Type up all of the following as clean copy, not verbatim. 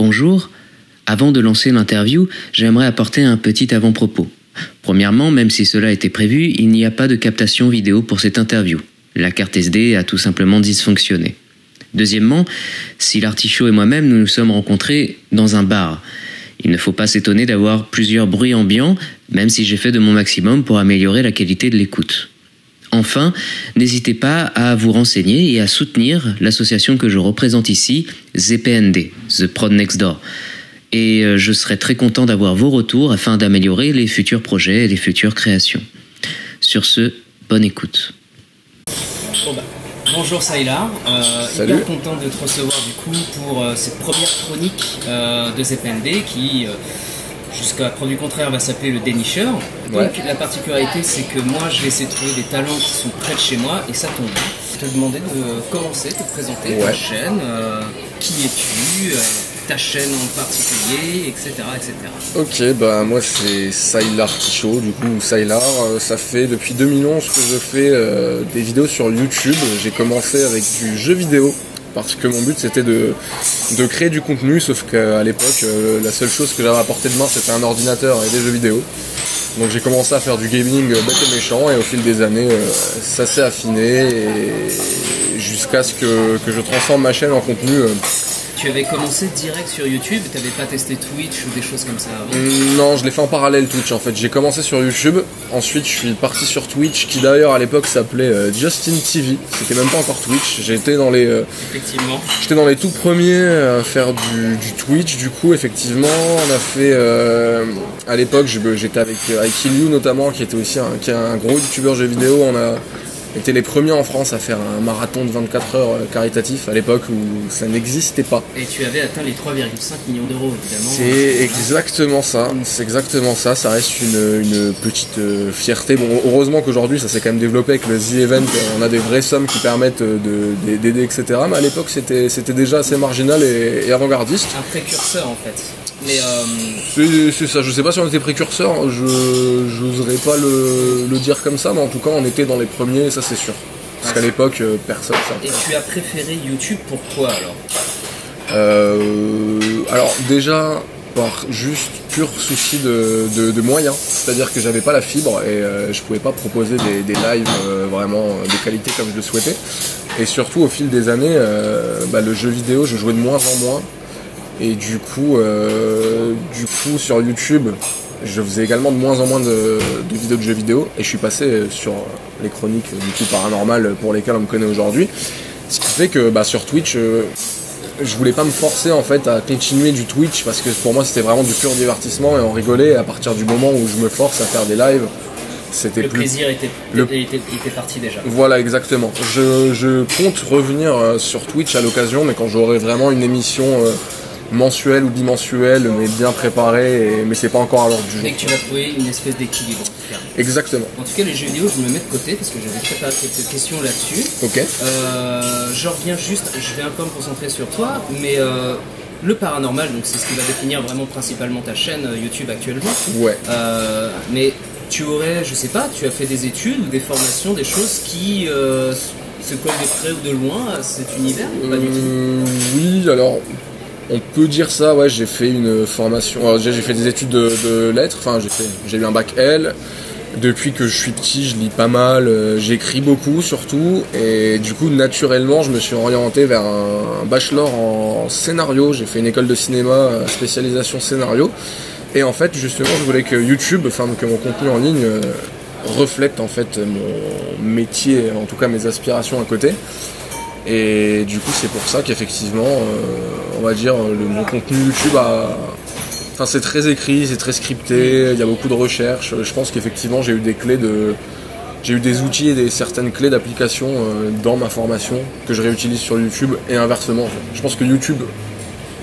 Bonjour. Avant de lancer l'interview, j'aimerais apporter un petit avant-propos. Premièrement, même si cela était prévu, il n'y a pas de captation vidéo pour cette interview. La carte SD a tout simplement dysfonctionné. Deuxièmement, si l'Artichaut et moi-même nous nous sommes rencontrés dans un bar. Il ne faut pas s'étonner d'avoir plusieurs bruits ambiants, même si j'ai fait de mon maximum pour améliorer la qualité de l'écoute. Enfin, n'hésitez pas à vous renseigner et à soutenir l'association que je représente ici, ZPND, The Prod Next Door. Et je serai très content d'avoir vos retours afin d'améliorer les futurs projets et les futures créations. Sur ce, bonne écoute. Bonjour Saïlar, Salut. Hyper content de te recevoir du coup pour cette première chronique de ZPND qui, jusqu'à preuve du contraire, va s'appeler le dénicheur. Donc la particularité c'est que moi je vais essayer de trouver des talents qui sont près de chez moi et ça tombe bien. Je te demandais de commencer, de te présenter ta chaîne, qui es-tu, ta chaîne en particulier, etc. etc. Ok, bah moi c'est Saïlar Artichaut, du coup Saïlar, ça fait depuis 2011 que je fais des vidéos sur YouTube. J'ai commencé avec du jeu vidéo parce que mon but c'était de créer du contenu, sauf qu'à l'époque la seule chose que j'avais à portée de main c'était un ordinateur et des jeux vidéo. Donc j'ai commencé à faire du gaming bête et méchant et au fil des années ça s'est affiné et jusqu'à ce que je transforme ma chaîne en contenu. Tu avais commencé direct sur YouTube, tu n'avais pas testé Twitch ou des choses comme ça avant? Non, je l'ai fait en parallèle Twitch en fait. J'ai commencé sur YouTube, ensuite je suis parti sur Twitch qui d'ailleurs à l'époque s'appelait Justin TV. C'était même pas encore Twitch. J'étais dans les j'étais dans les tout premiers à faire du Twitch. Du coup, effectivement, on a fait à l'époque j'étais avec Ilyu notamment qui était aussi qui est un gros youtubeur jeux vidéo. On a été les premiers en France à faire un marathon de 24 heures caritatif à l'époque où ça n'existait pas. Et tu avais atteint les 3,5 millions d'euros évidemment. C'est exactement ça, ça reste une petite fierté. Bon, heureusement qu'aujourd'hui ça s'est quand même développé avec le The Event, on a des vraies sommes qui permettent d'aider, etc. Mais à l'époque c'était déjà assez marginal et avant-gardiste. Un précurseur en fait. Mais c'est ça, je sais pas si on était précurseurs, j'oserais pas le dire comme ça, mais en tout cas on était dans les premiers, ça c'est sûr. Parce qu'à l'époque, personne ne savait. Et tu as préféré YouTube pourquoi alors? Alors déjà, par juste pur souci de moyens, c'est-à-dire que j'avais pas la fibre et je pouvais pas proposer des lives vraiment de qualité comme je le souhaitais. Et surtout au fil des années, le jeu vidéo, je jouais de moins en moins. Et du coup sur YouTube, je faisais également de moins en moins de vidéos de jeux vidéo et je suis passé sur les chroniques du coup paranormales pour lesquelles on me connaît aujourd'hui. Ce qui fait que sur Twitch, je voulais pas me forcer en fait à continuer du Twitch parce que pour moi c'était vraiment du pur divertissement et on rigolait. Et à partir du moment où je me force à faire des lives, c'était plaisir était parti déjà. Voilà, exactement. Je compte revenir sur Twitch à l'occasion, mais quand j'aurai vraiment une émission mensuelle ou bimensuelle, mais bien préparée, mais c'est pas encore à l'ordre du jour. Et que tu vas trouver une espèce d'équilibre. Exactement. En tout cas, les jeux vidéo, je me mets de côté parce que j'avais préparé quelques questions là-dessus. Ok. Je reviens juste, je vais un peu me concentrer sur toi, mais le paranormal, donc c'est ce qui va définir vraiment principalement ta chaîne YouTube actuellement. Ouais. Mais tu aurais, je sais pas, tu as fait des études ou des formations, des choses qui se collent de près ou de loin à cet univers ou pas du tout? Oui, alors on peut dire ça, ouais, j'ai fait une formation. Alors déjà j'ai fait des études de lettres, enfin j'ai eu un bac L. Depuis que je suis petit, je lis pas mal, j'écris beaucoup surtout, et du coup naturellement je me suis orienté vers un bachelor en scénario. J'ai fait une école de cinéma, spécialisation scénario. Et en fait, justement, je voulais que YouTube, que mon contenu en ligne reflète en fait mon métier, en tout cas mes aspirations à côté. Et du coup, c'est pour ça qu'effectivement, on va dire, mon contenu YouTube c'est très écrit, c'est très scripté, il y a beaucoup de recherches. Je pense qu'effectivement, j'ai eu des outils et certaines clés d'application dans ma formation que je réutilise sur YouTube et inversement. Je pense que YouTube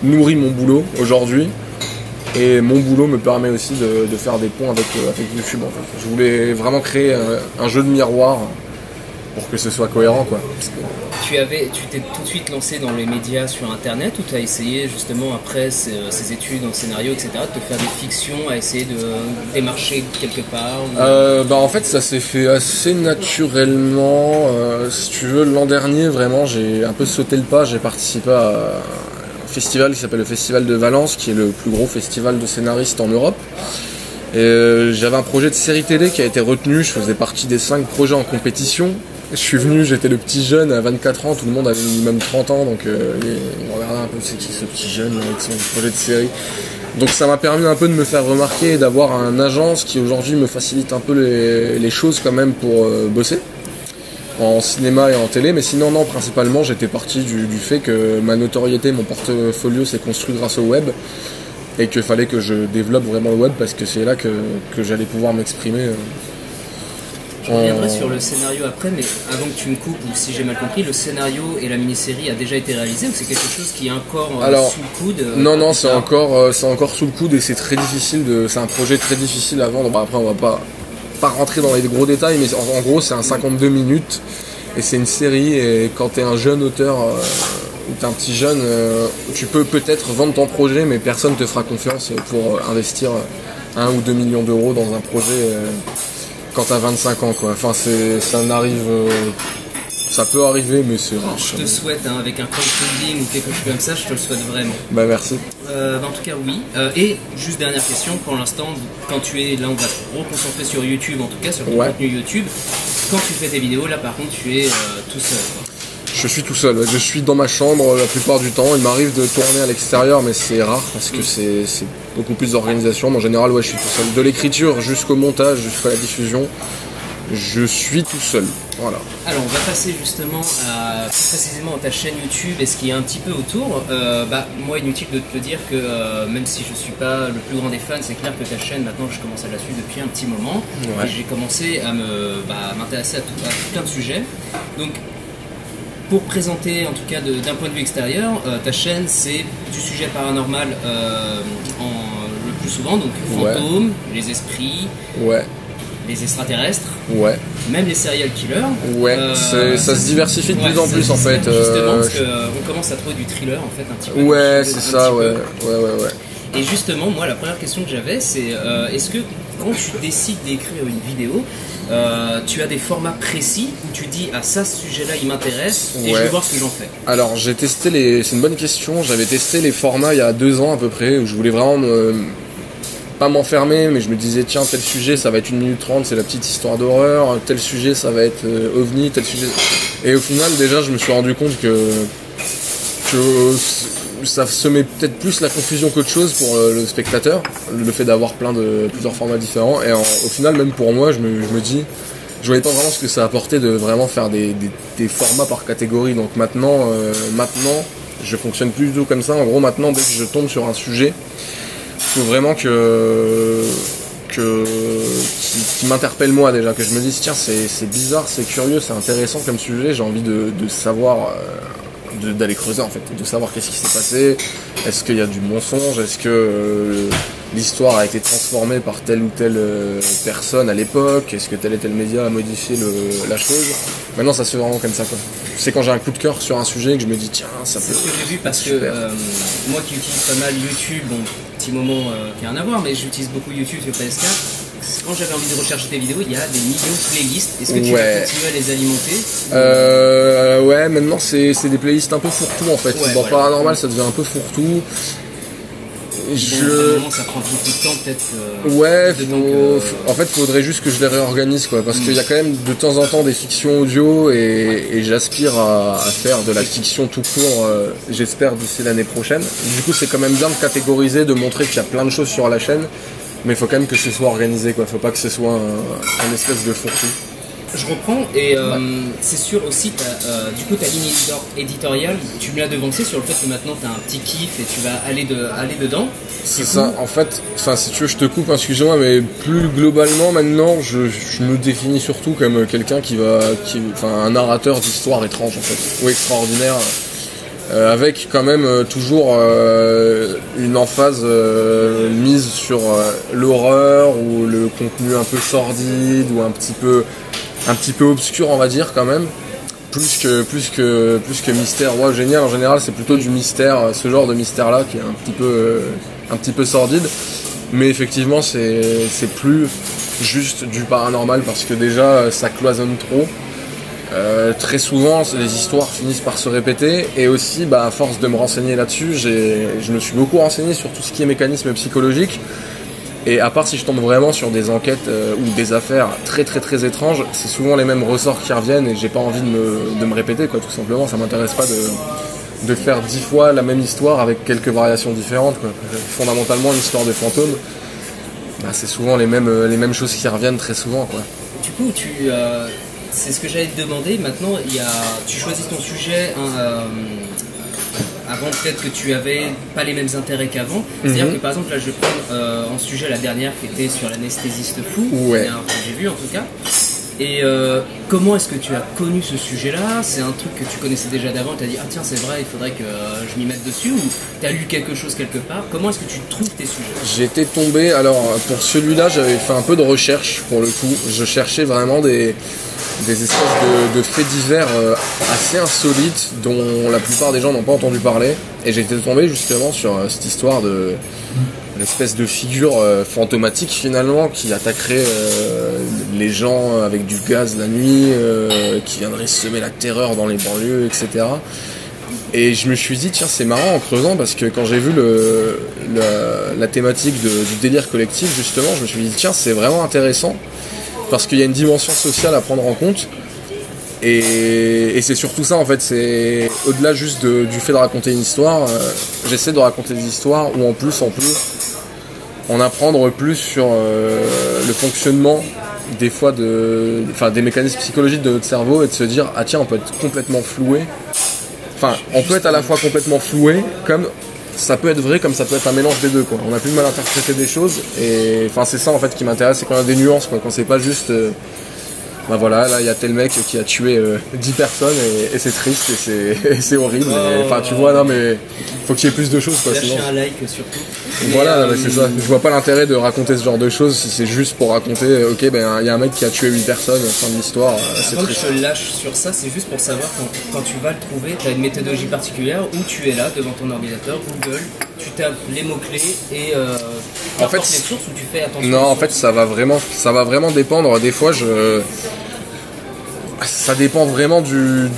nourrit mon boulot aujourd'hui. Et mon boulot me permet aussi de faire des ponts avec YouTube en fait. Je voulais vraiment créer un jeu de miroir pour que ce soit cohérent quoi. Tu t'es tout de suite lancé dans les médias sur internet ou tu as essayé justement après ces études en scénario etc de te faire des fictions, à essayer de démarcher quelque part ou... En fait ça s'est fait assez naturellement, si tu veux l'an dernier vraiment j'ai un peu sauté le pas, j'ai participé à festival qui s'appelle le Festival de Valence, qui est le plus gros festival de scénaristes en Europe. Et j'avais un projet de série télé qui a été retenu, je faisais partie des 5 projets en compétition. Je suis venu, j'étais le petit jeune à 24 ans, tout le monde avait minimum 30 ans, donc on regardait un peu c'est qui ce petit jeune avec son projet de série. Donc ça m'a permis un peu de me faire remarquer et d'avoir un agence qui aujourd'hui me facilite un peu les choses quand même pour bosser en cinéma et en télé, mais sinon non, principalement j'étais parti du fait que ma notoriété, mon portfolio s'est construit grâce au web et qu'il fallait que je développe vraiment le web parce que c'est là que j'allais pouvoir m'exprimer. Je reviendrai sur le scénario après, mais avant que tu me coupes, ou si j'ai mal compris, le scénario et la mini-série a déjà été réalisé ou c'est quelque chose qui est encore sous le coude Non, c'est encore sous le coude et c'est très difficile, c'est un projet très difficile à vendre. Bah, après on va pas rentrer dans les gros détails, mais en gros c'est un 52 minutes et c'est une série, et quand t'es un jeune auteur ou t'es un petit jeune, tu peux peut-être vendre ton projet, mais personne te fera confiance pour investir 1 ou 2 millions d'euros dans un projet quand t'as 25 ans, quoi. Enfin, ça peut arriver, mais c'est rare. Je te souhaite, avec un crowdfunding ou quelque chose comme ça, je te le souhaite vraiment. Bah merci. En tout cas, oui. Et juste dernière question, pour l'instant, quand tu es là, on va se reconcentrer sur YouTube, en tout cas sur ton contenu YouTube. Quand tu fais tes vidéos, là par contre, tu es tout seul, quoi. Je suis tout seul, je suis dans ma chambre la plupart du temps. Il m'arrive de tourner à l'extérieur, mais c'est rare parce que c'est beaucoup plus d'organisation. En général, je suis tout seul. De l'écriture jusqu'au montage, jusqu'à la diffusion, je suis tout seul. Voilà. Alors, on va passer justement plus précisément à ta chaîne YouTube et ce qui est un petit peu autour. Moi, inutile de te dire que même si je suis pas le plus grand des fans, c'est clair que ta chaîne, maintenant, je commence à la suivre depuis un petit moment. Ouais. Et j'ai commencé à m'intéresser à tout plein de sujets. Donc, pour présenter, en tout cas d'un point de vue extérieur, ta chaîne c'est du sujet paranormal le plus souvent, donc fantômes, les esprits, les extraterrestres, même les serial killers. Ça se diversifie de plus en plus en fait. Justement, parce qu'on commence à trouver du thriller en fait un petit peu. Ouais, c'est ça, ouais. Et justement, moi la première question que j'avais c'est est-ce que quand tu décides d'écrire une vidéo, tu as des formats précis où tu dis ça, ce sujet-là il m'intéresse et je vais voir ce que j'en fais? Alors j'ai testé c'est une bonne question, j'avais testé les formats il y a 2 ans à peu près, où je voulais vraiment pas m'enfermer, mais je me disais tiens, tel sujet ça va être 1 minute 30, c'est la petite histoire d'horreur, tel sujet ça va être ovni, tel sujet... Et au final déjà je me suis rendu compte que ça semait peut-être plus la confusion qu'autre chose pour le spectateur, le fait d'avoir plusieurs formats différents, et au final même pour moi je me dis, je voyais pas vraiment ce que ça apportait de vraiment faire des formats par catégorie. Donc maintenant je fonctionne plus du tout comme ça. En gros maintenant dès que je tombe sur un sujet, il faut vraiment qui m'interpelle moi déjà, que je me dise tiens c'est bizarre, c'est curieux, c'est intéressant comme sujet, j'ai envie de savoir, d'aller creuser en fait, de savoir qu'est-ce qui s'est passé, est-ce qu'il y a du mensonge, est-ce que l'histoire a été transformée par telle ou telle personne à l'époque, est-ce que tel et tel média a modifié la chose. Maintenant ça se fait vraiment comme ça quoi. C'est quand j'ai un coup de cœur sur un sujet que je me dis tiens ça peut... C'est ce que j'ai vu parce que moi qui utilise pas mal YouTube, petit moment qui n'a rien à voir, mais j'utilise beaucoup YouTube sur PS4. Quand j'avais envie de rechercher des vidéos, il y a des millions de playlists. Est-ce que tu vas continuer à les alimenter? Maintenant c'est des playlists un peu fourre-tout en fait. Dans Paranormal ça devient un peu fourre-tout. Ça prend beaucoup de temps peut-être. En fait faudrait juste que je les réorganise quoi, parce qu'il y a quand même de temps en temps des fictions audio et j'aspire à faire de la fiction tout court, j'espère d'ici l'année prochaine. Du coup c'est quand même bien de catégoriser, de montrer qu'il y a plein de choses sur la chaîne, mais il faut quand même que ce soit organisé quoi, faut pas que ce soit un espèce de fourre-tout. Je reprends et c'est sûr aussi, du coup ta ligne éditoriale, tu me l'as devancé sur le fait que maintenant tu as un petit kiff et tu vas aller dedans. C'est ça, en fait, si tu veux je te coupe, excuse-moi, mais plus globalement maintenant je me définis surtout comme quelqu'un un narrateur d'histoires étranges en fait, ou extraordinaires, avec quand même toujours une emphase mise sur l'horreur ou le contenu un peu sordide ou un petit peu obscur on va dire quand même, plus que mystère. Génial en général c'est plutôt du mystère, ce genre de mystère là qui est un petit peu sordide, mais effectivement c'est plus juste du paranormal parce que déjà ça cloisonne trop. Très souvent, les histoires finissent par se répéter, et aussi, à force de me renseigner là-dessus, je me suis beaucoup renseigné sur tout ce qui est mécanisme psychologique. Et à part si je tombe vraiment sur des enquêtes ou des affaires très très très étranges, c'est souvent les mêmes ressorts qui reviennent, et j'ai pas envie de me répéter, quoi, tout simplement. Ça m'intéresse pas de faire 10 fois la même histoire avec quelques variations différentes, quoi. Fondamentalement, une histoire de fantôme, c'est souvent les mêmes choses qui reviennent très souvent, quoi. Du coup, c'est ce que j'allais te demander. Maintenant, tu choisis ton sujet. Avant, peut-être que tu avais pas les mêmes intérêts qu'avant. C'est-à-dire que par exemple, là, je prends en sujet la dernière qui était sur l'anesthésiste fou, ouais. Que j'ai vu en tout cas. Et comment est-ce que tu as connu ce sujet-là? C'est un truc que tu connaissais déjà d'avant et tu as dit ah tiens c'est vrai, il faudrait que je m'y mette dessus, ou tu as lu quelque chose quelque part? Comment est-ce que tu trouves tes sujets? J'étais tombé, alors pour celui-là j'avais fait un peu de recherche pour le coup. Je cherchais vraiment des espèces de faits divers assez insolites dont la plupart des gens n'ont pas entendu parler, et j'étais tombé justement sur cette histoire de l'espèce de figure fantomatique finalement qui attaquerait les gens avec du gaz la nuit, qui viendrait semer la terreur dans les banlieues, etc. Et je me suis dit tiens c'est marrant en creusant, parce que quand j'ai vu la thématique du délire collectif justement, je me suis dit tiens c'est vraiment intéressant, parce qu'il y a une dimension sociale à prendre en compte, et c'est surtout ça en fait, c'est au-delà juste du fait de raconter une histoire, j'essaie de raconter des histoires où en plus on peut en apprendre plus sur le fonctionnement des fois des mécanismes psychologiques de notre cerveau, et de se dire ah tiens on peut être complètement floué, on peut être à la fois complètement floué, comme ça peut être vrai, comme ça peut être un mélange des deux, quoi. On a plus de mal à interpréter des choses, et c'est ça en fait qui m'intéresse, c'est qu'on a des nuances, quoi, quand c'est pas juste voilà, là il y a tel mec qui a tué 10 personnes et c'est triste et c'est horrible, tu vois, non mais faut qu'il y ait plus de choses, quoi. Lâcher un like surtout. Voilà, c'est ça. Je vois pas l'intérêt de raconter ce genre de choses si c'est juste pour raconter ok il y a un mec qui a tué 8 personnes, fin de l'histoire, c'est Quand triste. je te lâche sur ça, c'est juste pour savoir quand tu vas le trouver, tu as une méthodologie particulière où tu es là devant ton ordinateur, Google, tu tapes les mots-clés et en fait, les sources, où tu fais attention. Non, en fait ça va vraiment dépendre. Des fois ça dépend vraiment du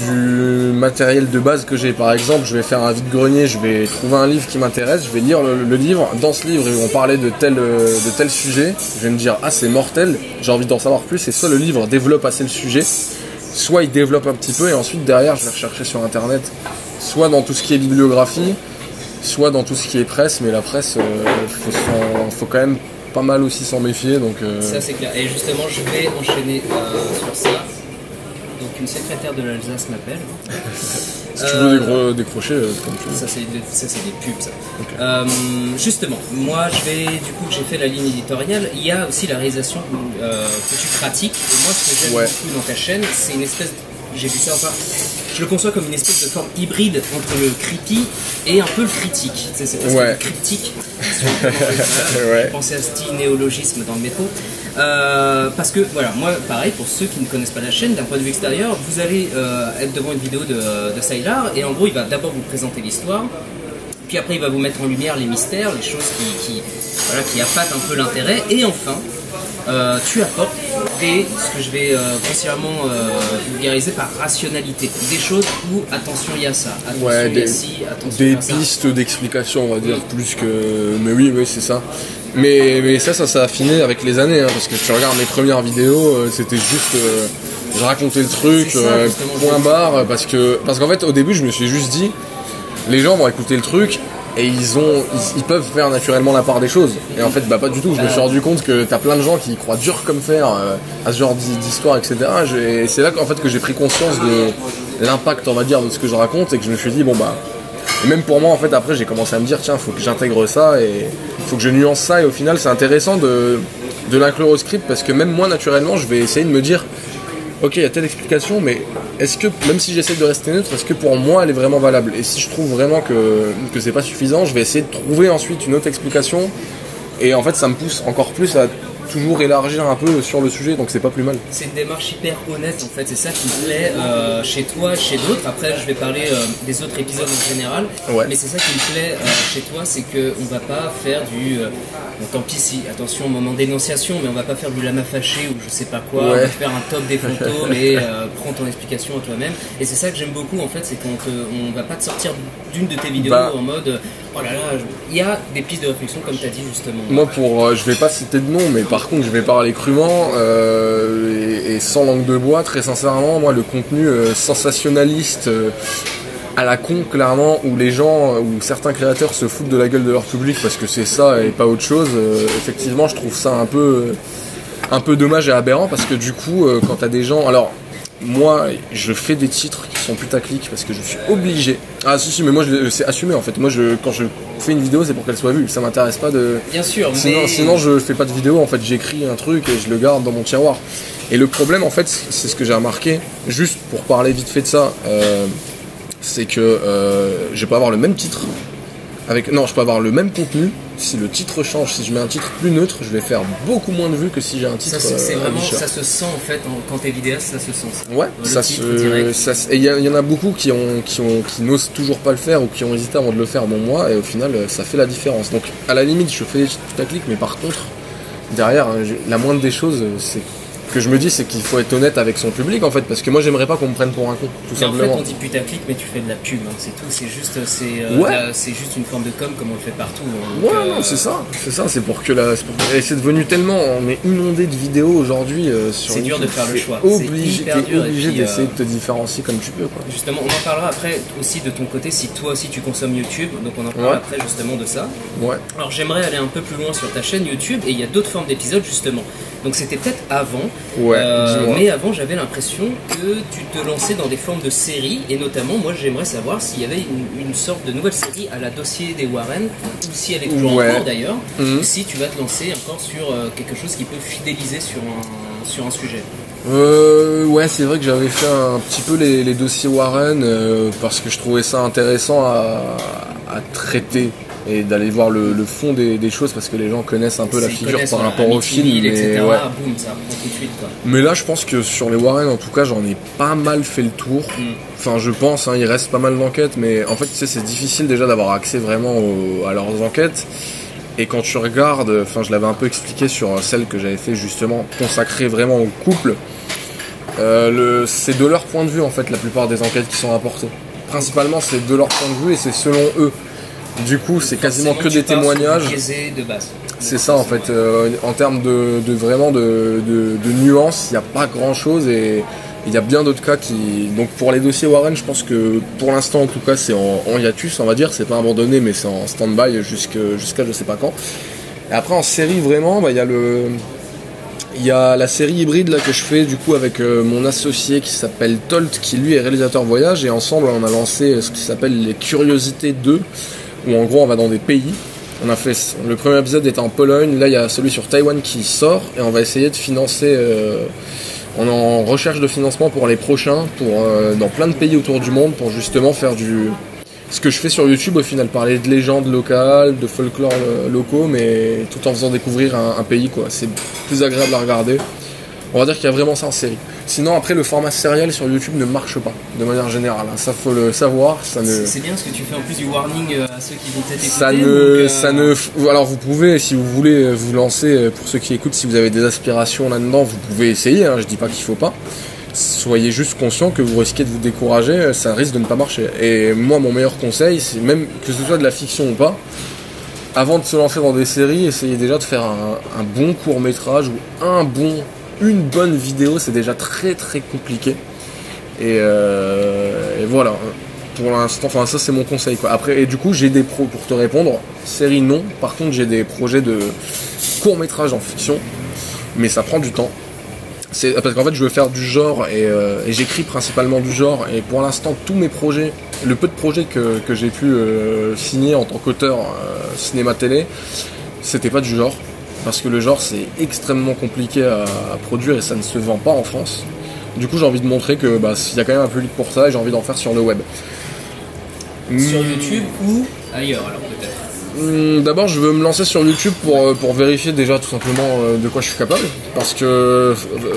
matériel de base que j'ai. Par exemple, je vais faire un vide-grenier, je vais trouver un livre qui m'intéresse, je vais lire le livre. Dans ce livre, ils vont parler de tel sujet. Je vais me dire, ah c'est mortel, j'ai envie d'en savoir plus. Et soit le livre développe assez le sujet, soit il développe un petit peu, et ensuite derrière, je vais rechercher sur internet, soit dans tout ce qui est bibliographie, soit dans tout ce qui est presse. Mais la presse, faut quand même pas mal aussi s'en méfier. Donc, Ça c'est clair. Et justement, je vais enchaîner sur ça. Donc une secrétaire de l'Alsace m'appelle. Si tu veux décrocher, comme tu veux. Ça c'est des pubs ça. Okay. Justement, moi j'ai fait la ligne éditoriale. Il y a aussi la réalisation que tu pratiques. Et moi ce que j'aime beaucoup dans ta chaîne, c'est une espèce j'ai vu ça je le conçois comme une espèce de forme hybride entre le creepy et un peu le critique. C'est presque le cryptique. Si j'ai pensé à ce petit néologisme dans le métro. Parce que voilà, moi pareil, pour ceux qui ne connaissent pas la chaîne, d'un point de vue extérieur, vous allez être devant une vidéo de Sylar, et en gros il va d'abord vous présenter l'histoire, puis après il va vous mettre en lumière les mystères, les choses qui appâtent un peu l'intérêt, et enfin tu apportes ce que je vais grossièrement vulgariser par rationalité, des choses où attention il y a ça, attention il y a ci, attention il y a ça. Des pistes d'explication, on va dire, plus que... Mais oui c'est ça. Mais ça s'est affiné avec les années, hein, parce que tu regardes mes premières vidéos, c'était juste... je racontais le truc, point barre, parce qu'en fait au début je me suis juste dit, les gens vont écouter le truc, et ils peuvent faire naturellement la part des choses. Et en fait pas du tout, je me suis rendu compte que t'as plein de gens qui croient dur comme fer à ce genre d'histoire, etc. Et c'est là qu'en fait que j'ai pris conscience de l'impact, on va dire, de ce que je raconte, et que je me suis dit et même pour moi en fait après j'ai commencé à me dire tiens faut que j'intègre ça, et faut que je nuance ça, et au final c'est intéressant de l'inclure au script, parce que même moi naturellement je vais essayer de me dire ok il y a telle explication, mais est-ce que même si j'essaie de rester neutre, est-ce que pour moi elle est vraiment valable, et si je trouve vraiment que c'est pas suffisant, je vais essayer de trouver ensuite une autre explication, et en fait ça me pousse encore plus à toujours élargir un peu sur le sujet, donc c'est pas plus mal. C'est une démarche hyper honnête en fait, c'est ça qui me plaît chez toi, chez d'autres. Après je vais parler des autres épisodes en général, mais c'est ça qui me plaît chez toi, c'est qu'on va pas faire du... bon, tant pis si, attention, moment d'énonciation, mais on va pas faire du lama fâché ou je sais pas quoi, on va faire un top des fantômes et prends ton explication à toi-même. Et c'est ça que j'aime beaucoup en fait, c'est qu'on va pas te sortir d'une de tes vidéos en mode oh là là, il y a des pistes de réflexion comme tu as dit justement. Moi je vais pas citer de nom, mais par contre je vais parler crûment et sans langue de bois, très sincèrement, moi le contenu sensationnaliste à la con clairement, où les gens, où certains créateurs se foutent de la gueule de leur public parce que c'est ça et pas autre chose, effectivement je trouve ça un peu dommage et aberrant, parce que du coup quand t'as des gens, alors moi je fais des titres qui sont putaclic parce que je suis obligé. Ah si mais moi c'est assumé en fait. Moi quand je fais une vidéo c'est pour qu'elle soit vue. Ça m'intéresse pas de... Bien sûr, sinon je fais pas de vidéo en fait. J'écris un truc et je le garde dans mon tiroir. Et le problème en fait, c'est ce que j'ai remarqué, juste pour parler vite fait de ça, c'est que je peux avoir le même titre je peux avoir le même contenu. Si le titre change, si je mets un titre plus neutre, je vais faire beaucoup moins de vues que si j'ai un titre. Ça, c'est vraiment, ça se sent en fait quand t'es vidéaste, ça se sent. Ouais, et il y en a beaucoup qui n'osent toujours pas le faire ou qui ont hésité avant de le faire, dont moi, et au final, ça fait la différence. Donc, à la limite, je fais des putaclic, mais par contre, derrière, la moindre des choses, c'est que je me dis, c'est qu'il faut être honnête avec son public en fait, parce que moi j'aimerais pas qu'on me prenne pour un con, tout simplement. En fait on dit putaclic, mais tu fais de la pub, hein, c'est tout, c'est juste une forme de com comme on le fait partout. Hein, non, c'est ça, c'est pour que et c'est devenu tellement, on est inondé de vidéos aujourd'hui sur c'est YouTube, dur de faire le choix. T'es obligé d'essayer de te différencier comme tu peux, quoi. Justement, on en parlera après aussi de ton côté, si toi aussi tu consommes YouTube, donc on en parlera après justement de ça. Alors j'aimerais aller un peu plus loin sur ta chaîne YouTube, et il y a d'autres formes d'épisodes justement. Donc c'était peut-être avant, mais avant j'avais l'impression que tu te lançais dans des formes de séries, et notamment moi j'aimerais savoir s'il y avait une sorte de nouvelle série à la dossier des Warren, ou si elle est toujours en cours d'ailleurs, ou si tu vas te lancer encore sur quelque chose qui peut fidéliser sur un sujet. Ouais, c'est vrai que j'avais fait un petit peu les dossiers Warren parce que je trouvais ça intéressant à traiter et d'aller voir le fond des choses, parce que les gens connaissent un peu la figure par rapport au film, etc. Boum, ça reprend tout de suite, quoi. Mais là je pense que sur les Warren en tout cas j'en ai pas mal fait le tour. Enfin je pense, il reste pas mal d'enquêtes, mais en fait tu sais c'est difficile déjà d'avoir accès vraiment à leurs enquêtes. Et quand tu regardes, enfin je l'avais un peu expliqué sur celle que j'avais fait justement consacrée vraiment au couple, c'est de leur point de vue en fait la plupart des enquêtes qui sont rapportées. Principalement c'est de leur point de vue et c'est selon eux. Du coup c'est quasiment que des témoignages. De base. C'est ça en fait, en termes de nuances, il n'y a pas grand chose, et il y a bien d'autres cas qui... Donc pour les dossiers Warren, je pense que pour l'instant en tout cas c'est en hiatus, on va dire, c'est pas abandonné mais c'est en stand-by jusqu'à je sais pas quand. Et après en série vraiment, il y a la série hybride là que je fais du coup avec mon associé qui s'appelle Tolt, qui lui est réalisateur voyage, et ensemble on a lancé ce qui s'appelle les Curiosités 2, où en gros on va dans des pays. On a fait, le premier épisode était en Pologne, là il y a celui sur Taïwan qui sort, et on va essayer de financer, on est en recherche de financement pour les prochains, dans plein de pays autour du monde, pour justement faire ce que je fais sur YouTube au final, parler de légendes locales, de folklore locaux, mais tout en faisant découvrir un pays, quoi. C'est plus agréable à regarder. On va dire qu'il y a vraiment ça en série. Sinon après le format serial sur YouTube ne marche pas de manière générale, ça faut le savoir. C'est bien parce que tu fais en plus du warning à ceux qui vont peut-être écouter. Alors vous pouvez, si vous voulez vous lancer, pour ceux qui écoutent, si vous avez des aspirations là-dedans, vous pouvez essayer, je dis pas qu'il faut pas. Soyez juste conscient que vous risquez de vous décourager, ça risque de ne pas marcher. Et moi mon meilleur conseil, c'est même que ce soit de la fiction ou pas, avant de se lancer dans des séries, essayez déjà de faire un bon court-métrage ou une bonne vidéo, c'est déjà très très compliqué. Et voilà, pour l'instant, enfin ça c'est mon conseil, quoi. Après, et du coup j'ai des pour te répondre, série non, par contre j'ai des projets de court-métrage en fiction, mais ça prend du temps. C'est parce qu'en fait je veux faire du genre et j'écris principalement du genre, et pour l'instant tous mes projets, le peu de projets que j'ai pu signer en tant qu'auteur cinéma-télé, c'était pas du genre. Parce que le genre c'est extrêmement compliqué à produire et ça ne se vend pas en France. Du coup j'ai envie de montrer que il y a quand même un public pour ça, et j'ai envie d'en faire sur le web. Sur YouTube ou ailleurs alors peut-être. D'abord, je veux me lancer sur YouTube pour vérifier déjà tout simplement de quoi je suis capable. Parce que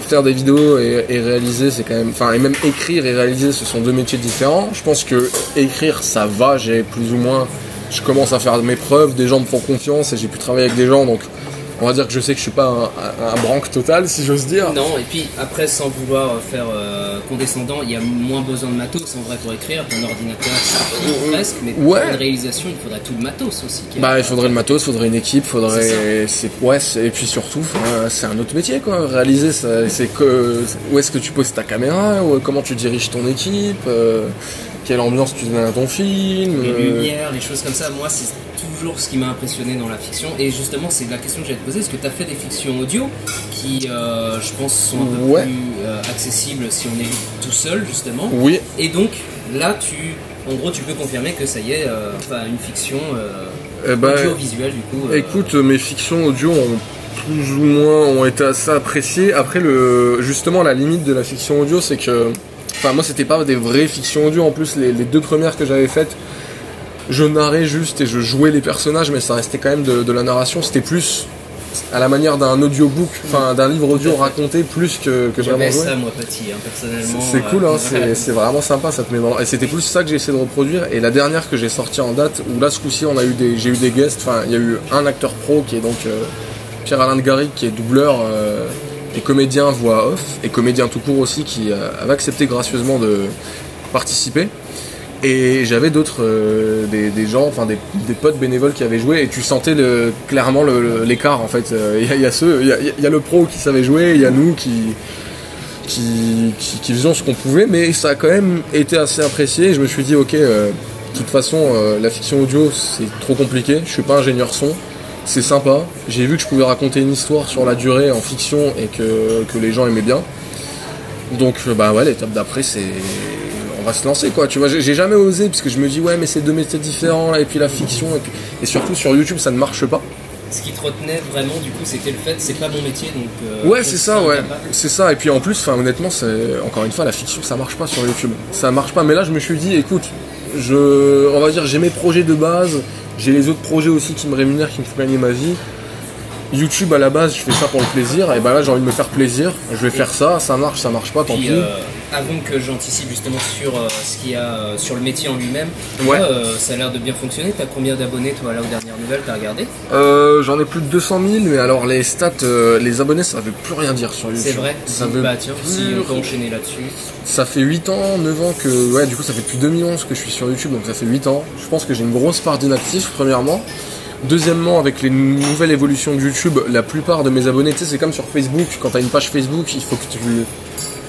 faire des vidéos et réaliser, c'est quand même... Enfin, et même écrire et réaliser, ce sont deux métiers différents. Je pense que écrire, ça va, j'ai plus ou moins... Je commence à faire mes preuves, des gens me font confiance et j'ai pu travailler avec des gens, donc... On va dire que je sais que je suis pas un branque total, si j'ose dire. Non, et puis après, sans vouloir faire condescendant, il y a moins besoin de matos en vrai pour écrire. Ton ordinateur, ça suffit presque, mais pour une réalisation, il faudrait tout le matos aussi. Bah, il faudrait le matos, il faudrait une équipe, faudrait. Et puis surtout, c'est un autre métier quoi. Réaliser, c'est que où est-ce que tu poses ta caméra, comment tu diriges ton équipe, quelle ambiance tu donnes à ton film. Les lumières, les choses comme ça. Moi, c'est toujours ce qui m'a impressionné dans la fiction, et justement c'est la question que j'allais te poser. Est-ce que tu as fait des fictions audio qui je pense sont un peu plus accessibles si on est tout seul justement, oui, et donc là en gros tu peux confirmer que ça y est, une fiction audiovisuelle du coup écoute, mes fictions audio plus ou moins ont été assez appréciées. Après justement la limite de la fiction audio, c'est que moi c'était pas des vraies fictions audio, en plus les deux premières que j'avais faites, je narrais juste et je jouais les personnages, mais ça restait quand même de la narration. C'était plus à la manière d'un audiobook, d'un livre audio raconté, plus que vraiment joué. Ça, moi, petit, personnellement. C'est cool, c'est vraiment sympa, ça te met dans... Et c'était plus ça que j'ai essayé de reproduire. Et la dernière que j'ai sortie en date, où là, ce coup-ci, j'ai eu des guests. Il y a eu un acteur pro qui est donc Pierre-Alain de Garrigue, qui est doubleur et comédien voix off, et comédien tout court aussi, qui avait accepté gracieusement de participer. Et j'avais d'autres, des gens, des potes bénévoles qui avaient joué, et tu sentais clairement l'écart en fait. Il y a le pro qui savait jouer, il y a nous qui faisions ce qu'on pouvait, mais ça a quand même été assez apprécié. Et je me suis dit, ok, de toute façon, la fiction audio c'est trop compliqué, je suis pas ingénieur son, c'est sympa. J'ai vu que je pouvais raconter une histoire sur la durée en fiction et que les gens aimaient bien. Donc, l'étape d'après, c'est... On va se lancer quoi, tu vois, j'ai jamais osé parce que je me dis mais c'est deux métiers différents là, et puis la fiction et surtout sur YouTube ça ne marche pas. Ce qui te retenait vraiment du coup c'était le fait c'est pas mon métier donc c'est ça, et puis en plus honnêtement encore une fois la fiction ça marche pas sur YouTube, ça marche pas, mais là je me suis dit écoute, on va dire j'ai mes projets de base, j'ai les autres projets aussi qui me rémunèrent, qui me font gagner ma vie. YouTube à la base je fais ça pour le plaisir, et là j'ai envie de me faire plaisir, je vais faire ça marche pas, tant pis. Avant que j'anticipe justement sur ce qu'il y a sur le métier en lui-même, ça a l'air de bien fonctionner. T'as combien d'abonnés toi là aux dernières nouvelles, t'as regardé? J'en ai plus de 200 000, mais alors les stats, les abonnés ça veut plus rien dire sur YouTube. C'est vrai, ça si on peut enchaîner là-dessus. Ça fait 8 ans, 9 ans que, du coup ça fait depuis 2011 que je suis sur YouTube, donc ça fait 8 ans. Je pense que j'ai une grosse part d'inactifs premièrement. Deuxièmement, avec les nouvelles évolutions de YouTube, la plupart de mes abonnés, tu sais, c'est comme sur Facebook, quand t'as une page Facebook, il faut que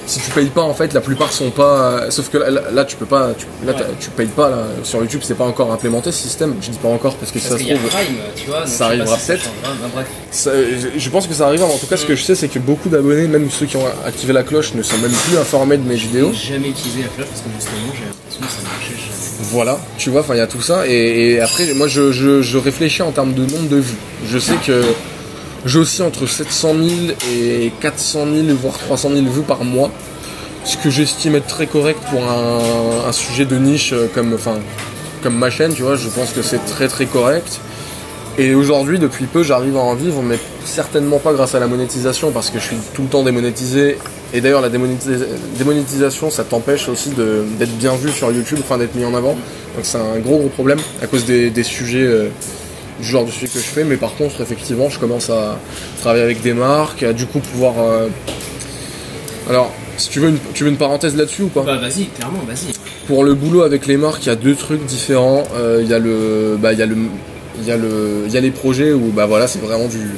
si tu payes pas, en fait, la plupart sont pas... Sauf que là tu peux pas... Tu payes pas, là. Sur YouTube, c'est pas encore implémenté, ce système. Je dis pas encore, parce que ça se trouve... Prime, tu vois, ça arrivera peut-être. Je pense que ça arrivera, en tout cas, ce que je sais, c'est que beaucoup d'abonnés, même ceux qui ont activé la cloche, ne sont même plus informés de mes vidéos. J'ai jamais utilisé la cloche, parce que justement, j'ai l'impression que ça marchait jamais. Voilà, tu vois, il y a tout ça, et après, moi, je réfléchis en termes de nombre de vues. Je sais que j'ai aussi entre 700 000 et 400 000, voire 300 000 vues par mois, ce que j'estime être très correct pour un sujet de niche comme ma chaîne, tu vois. Je pense que c'est très très correct. Et aujourd'hui, depuis peu, j'arrive à en vivre, mais certainement pas grâce à la monétisation, parce que je suis tout le temps démonétisé. Et d'ailleurs, la démonétisation, ça t'empêche aussi d'être bien vu sur YouTube, d'être mis en avant. Donc c'est un gros problème à cause des sujets... du genre de sujet que je fais, mais par contre effectivement je commence à travailler avec des marques, à du coup pouvoir alors si tu veux une parenthèse là-dessus ou pas? Vas-y, clairement, vas-y. Pour le boulot avec les marques, il y a deux trucs différents. Il y a les projets où c'est vraiment du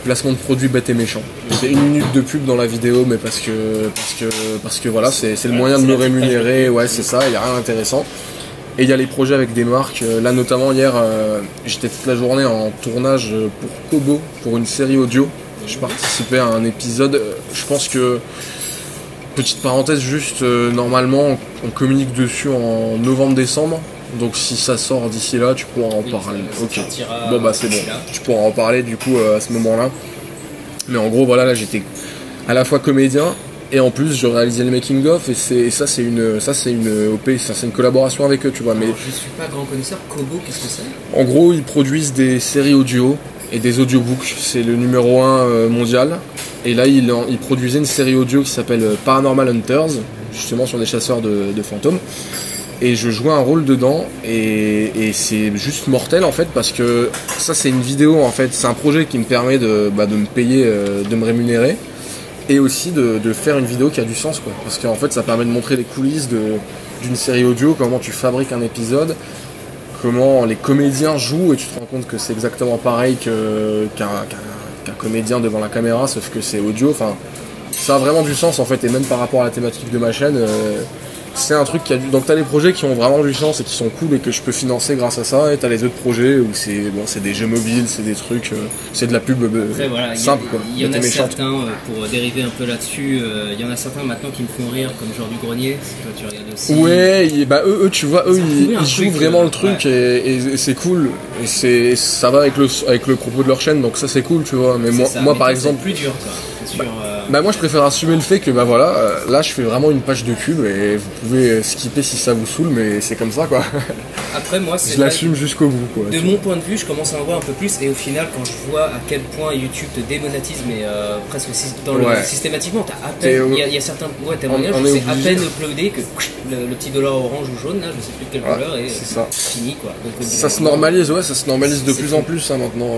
placement de produits bête et méchant. C'est 1 minute de pub dans la vidéo, mais parce que voilà, c'est le moyen de me rémunérer, c'est ça, il n'y a rien d'intéressant. Et il y a les projets avec des marques. Là, notamment, hier, j'étais toute la journée en tournage pour Kobo, pour une série audio. Je participais à un épisode. Je pense que, petite parenthèse, juste, normalement, on communique dessus en novembre-décembre. Donc, si ça sort d'ici là, tu pourras en parler. Ok. C'est bon. Tu pourras en parler, du coup, à ce moment-là. Mais en gros, voilà, là, j'étais à la fois comédien Et en plus, je réalisais le making of et ça c'est une OP, ça c'est une collaboration avec eux, tu vois. Mais alors, je suis pas grand connaisseur. Kobo, qu'est-ce que c'est? en gros, ils produisent des séries audio et des audiobooks. C'est le numéro 1 mondial. Et là, ils produisaient une série audio qui s'appelle Paranormal Hunters, justement sur des chasseurs de fantômes. Et je jouais un rôle dedans et c'est juste mortel en fait, parce que ça c'est une vidéo en fait, c'est un projet qui me permet de me payer, de me rémunérer, et aussi de faire une vidéo qui a du sens, quoi. Parce qu'en fait ça permet de montrer les coulisses d'une série audio, comment tu fabriques un épisode, comment les comédiens jouent, et tu te rends compte que c'est exactement pareil qu'un comédien devant la caméra, sauf que c'est audio. Enfin, ça a vraiment du sens en fait, et même par rapport à la thématique de ma chaîne, c'est un truc qui a du... Donc t'as les projets qui ont vraiment du sens et qui sont cool et que je peux financer grâce à ça, et t'as les autres projets où c'est des jeux mobiles, c'est des trucs, c'est de la pub après, voilà, simple, quoi. Il y en a certains, pour dériver un peu là-dessus, il y en a certains maintenant qui me font rire, comme genre du grenier, si toi tu regardes aussi. Ouais, eux tu vois, ils jouent vraiment le truc, ouais. et c'est cool, et ça va avec le propos de leur chaîne, donc ça c'est cool, tu vois. Mais moi par exemple, plus dur, toi. C'est sûr, moi je préfère assumer le fait que là je fais vraiment une page de pub et vous pouvez skipper si ça vous saoule, mais c'est comme ça, quoi. Après moi c'est je l'assume jusqu'au bout, quoi. De mon point de vue, je commence à en voir un peu plus, et au final quand je vois à quel point YouTube te démonétise, mais presque systématiquement, t'as à peine, il y a certains témoignages où c'est à peine uploadé que le petit dollar orange ou jaune là, je sais plus de quelle couleur, et c'est fini, quoi. Donc, ça se normalise, ça se normalise de plus en plus maintenant,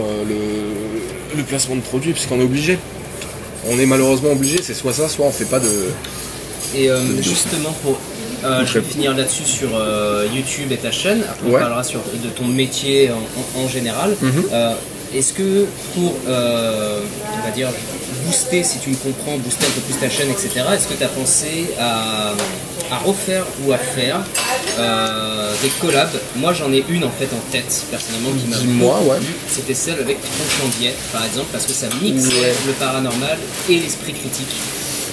le placement de produits, puisqu'on est obligé. On est malheureusement obligé, c'est soit ça, soit on fait pas de... Et justement, je vais finir là-dessus sur YouTube et ta chaîne, après on parlera de ton métier en général. Est-ce que pour, on va dire, booster, si tu me comprends, booster un peu plus ta chaîne, etc., est-ce que tu as pensé à refaire ou à faire des collabs? Moi j'en ai une en fait en tête personnellement qui m'a beaucoup plu. C'était celle avec Tronchandier par exemple, parce que ça mixe le paranormal et l'esprit critique.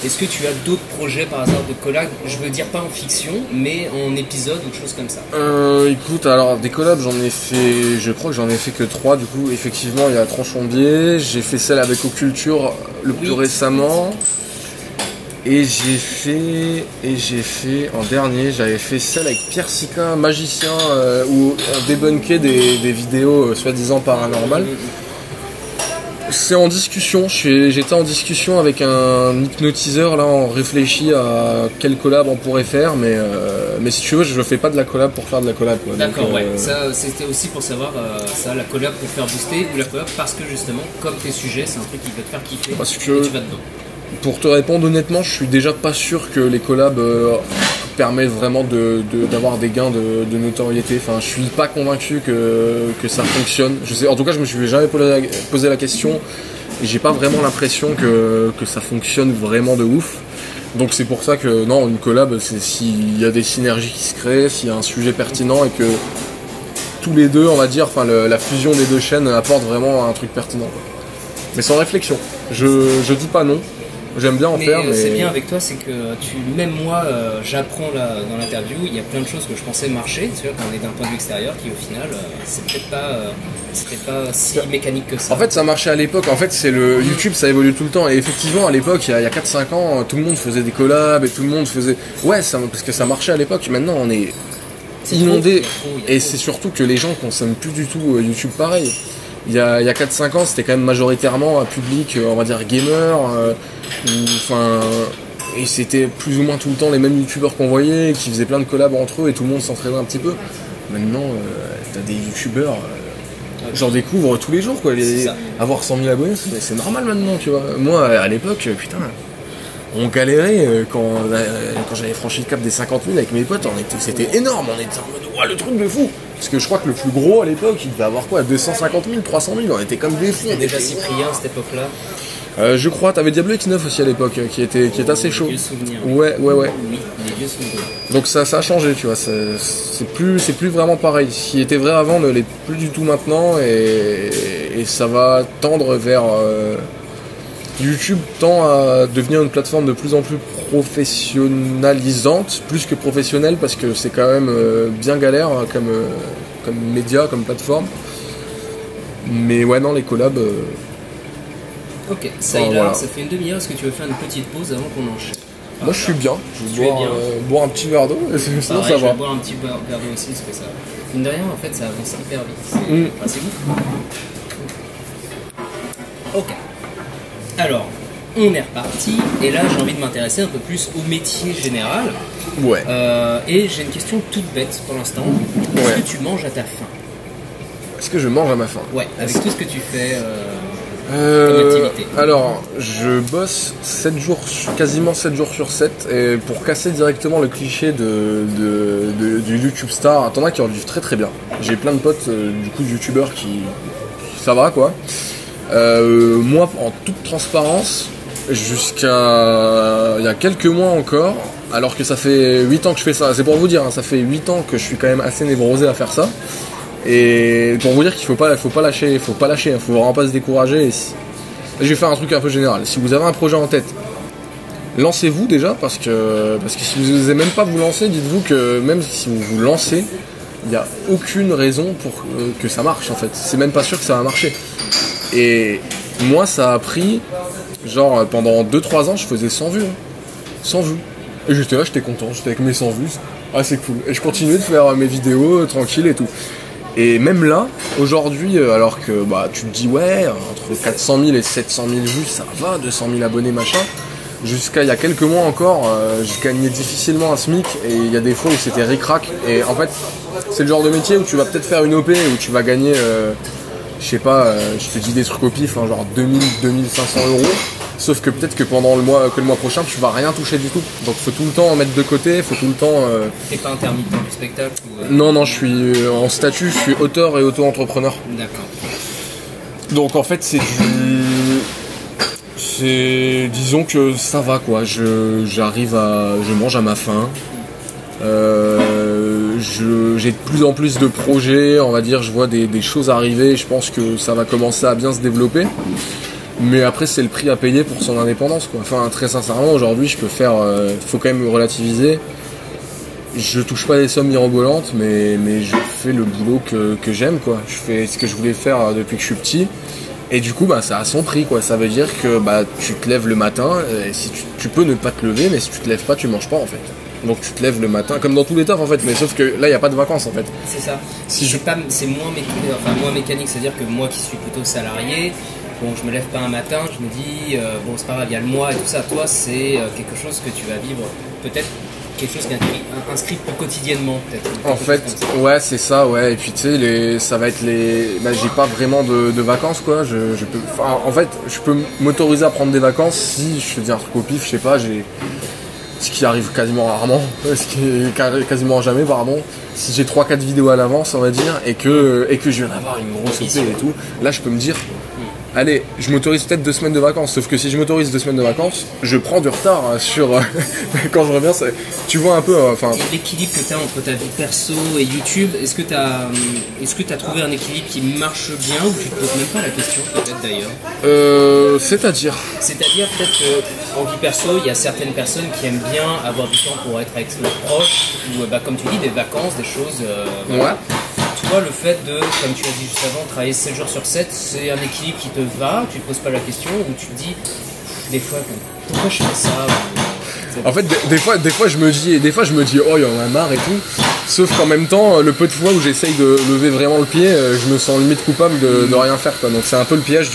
Est-ce que tu as d'autres projets par hasard de collabs? Je veux dire pas en fiction, mais en épisode ou choses comme ça. Écoute, alors des collabs j'en ai fait, je crois que j'en ai fait que 3 du coup. Effectivement il y a Tronchandier, j'ai fait celle avec Occulture plus récemment. Et j'ai fait en dernier, j'avais fait celle avec Pierre Sika, magicien, où on débunkait des vidéos soi-disant paranormales. C'est en discussion, j'étais en discussion avec un hypnotiseur, là on réfléchit à quelle collab on pourrait faire, mais si tu veux je fais pas de la collab pour faire de la collab. D'accord, ça c'était aussi pour savoir la collab pour faire booster, ou la collab parce que justement comme tes sujets c'est un truc qui va te faire kiffer et tu vas dedans. Pour te répondre honnêtement, je suis déjà pas sûr que les collabs permettent vraiment d'avoir des gains de notoriété. Enfin, je suis pas convaincu que ça fonctionne. En tout cas, je me suis jamais posé la question et j'ai pas vraiment l'impression que ça fonctionne vraiment de ouf. Donc c'est pour ça que non, une collab, c'est s'il y a des synergies qui se créent, s'il y a un sujet pertinent et que tous les deux, on va dire, enfin la fusion des deux chaînes apporte vraiment un truc pertinent, quoi. Mais sans réflexion. Je dis pas non. J'aime bien en faire, mais... c'est bien avec toi, c'est que même moi, j'apprends là dans l'interview, il y a plein de choses que je pensais marcher, tu vois, quand on est d'un point de vue extérieur, qui au final, c'était pas si mécanique que ça. En fait, ça marchait à l'époque. En fait, c'est le YouTube, ça évolue tout le temps. Et effectivement, à l'époque, il y a 4-5 ans, tout le monde faisait des collabs et tout le monde faisait... Ouais, parce que ça marchait à l'époque. Maintenant, on est inondé. Et c'est surtout que les gens consomment plus du tout YouTube pareil. Il y a 4-5 ans, c'était quand même majoritairement un public, on va dire, gamer, et c'était plus ou moins tout le temps les mêmes youtubeurs qu'on voyait, qui faisaient plein de collabs entre eux, et tout le monde s'entraînait un petit peu. Maintenant, t'as des youtubeurs, j'en découvre tous les jours, quoi. Avoir 100 000 abonnés, c'est normal maintenant, tu vois. Moi, à l'époque, putain, on galérait quand j'avais franchi le cap des 50 000 avec mes potes, c'était énorme, on était en mode, ouah, le truc de fou. Parce que je crois que le plus gros à l'époque, il devait avoir quoi, 250 000, 300 000, on était comme des fous. C'était déjà Cyprien à cette époque-là. Je crois, t'avais Diablo X9 aussi à l'époque, qui était assez chaud. Ouais. Oui, les vieux souvenirs. Donc ça a changé, tu vois, c'est plus vraiment pareil. Ce qui était vrai avant ne l'est plus du tout maintenant, et ça va tendre vers... YouTube tend à devenir une plateforme de plus en plus professionnalisante, plus que professionnelle, parce que c'est quand même bien galère comme média, comme plateforme. Mais ouais, non, les collabs... Ok, ça, voilà. Ça fait une demi-heure, est-ce que tu veux faire une petite pause avant qu'on enchaîne? Moi je suis bien, je vais boire un petit verre d'eau, sinon ça je va. vais boire un petit verre d'eau aussi parce que ça, mine de rien, en fait, ça avance hyper vite. C'est bon. Ok. Alors, on est reparti, et là j'ai envie de m'intéresser un peu plus au métier général. Ouais. Et j'ai une question toute bête pour l'instant. Est-ce que tu manges à ta faim? Est-ce que je mange à ma faim? Ouais, avec tout ce que tu fais comme activité. Alors, je bosse 7 jours, quasiment 7 jours sur 7, et pour casser directement le cliché du YouTube star, t'en as qui en vivent très très bien. J'ai plein de potes, du coup, youtubeurs qui ça va quoi. Moi, en toute transparence, jusqu'à il y a quelques mois encore, alors que ça fait 8 ans que je fais ça, c'est pour vous dire, hein, ça fait 8 ans que je suis quand même assez névrosé à faire ça, et pour vous dire qu'il faut pas lâcher, faut vraiment pas se décourager. Je vais faire un truc un peu général. Si vous avez un projet en tête, lancez-vous déjà, parce que si vous n'osez même pas vous lancer, dites-vous que même si vous vous lancez, il n'y a aucune raison pour que ça marche en fait. C'est même pas sûr que ça va marcher. Et moi ça a pris, genre pendant 2-3 ans je faisais 100 vues. 100 vues. Et j'étais là, j'étais content, j'étais avec mes 100 vues. Ah c'est cool. Et je continuais de faire mes vidéos tranquille et tout. Et même là, aujourd'hui, alors que bah tu te dis ouais, entre 400 000 et 700 000 vues, ça va, 200 000 abonnés machin. Jusqu'à il y a quelques mois encore, je gagnais difficilement un SMIC, et il y a des fois où c'était ric-rac. Et en fait, c'est le genre de métier où tu vas peut-être faire une OP, où tu vas gagner, je sais pas, je te dis des trucs au pif, hein, genre 2000, 2500 €. Sauf que peut-être que pendant le mois prochain, tu vas rien toucher du tout. Donc faut tout le temps en mettre de côté, faut tout le temps... T'es pas intermittent du spectacle ou, Non, je suis en statut, je suis auteur et auto-entrepreneur. D'accord. Donc en fait, disons que ça va quoi, je mange à ma faim. J'ai de plus en plus de projets, on va dire, je vois des choses arriver, je pense que ça va commencer à bien se développer. Mais après c'est le prix à payer pour son indépendance quoi. Enfin très sincèrement aujourd'hui je peux faire, faut quand même relativiser. Je touche pas des sommes mirobolantes, mais je fais le boulot que j'aime quoi. Je fais ce que je voulais faire depuis que je suis petit. Et du coup bah ça a son prix quoi. Ça veut dire que bah tu te lèves le matin, et si tu peux ne pas te lever, mais si tu te lèves pas tu manges pas en fait. Donc tu te lèves le matin, comme dans tous les tafs en fait, mais sauf que là il n'y a pas de vacances en fait. C'est ça. C'est moins mécanique, c'est-à-dire que moi qui suis plutôt salarié, bon je me lève pas un matin, je me dis bon c'est pas grave, il y a le mois et tout ça. Toi c'est quelque chose que tu vas vivre, peut-être quelque chose qui est inscrit plus quotidiennement peut-être. En fait ouais c'est ça ouais, et puis tu sais ça va être j'ai pas vraiment de vacances quoi. En fait je peux m'autoriser à prendre des vacances si je dis un truc au pif, je sais pas, ce qui arrive quasiment rarement, ce qui est quasiment jamais pardon, si j'ai 3-4 vidéos à l'avance on va dire, et que je viens d'avoir une grosse OP et tout, là je peux me dire allez, je m'autorise peut-être 2 semaines de vacances, sauf que si je m'autorise 2 semaines de vacances, je prends du retard sur quand je reviens, tu vois un peu enfin. L'équilibre que tu as entre ta vie perso et YouTube, est-ce que tu as trouvé un équilibre qui marche bien, ou tu te poses même pas la question peut-être d'ailleurs? C'est-à-dire peut-être qu'en vie perso, il y a certaines personnes qui aiment bien avoir du temps pour être avec leurs proches, ou comme tu dis, des vacances, des choses. Voilà. Toi, le fait de, comme tu as dit juste avant, travailler 7 jours sur 7, c'est un équilibre qui te va, tu te poses pas la question, ou tu te dis, des fois, pourquoi je fais ça En fait, des fois je me dis, oh, il y en a marre et tout. Sauf qu'en même temps, le peu de fois où j'essaye de lever vraiment le pied, je me sens limite coupable de rien faire, quoi. Donc c'est un peu le piège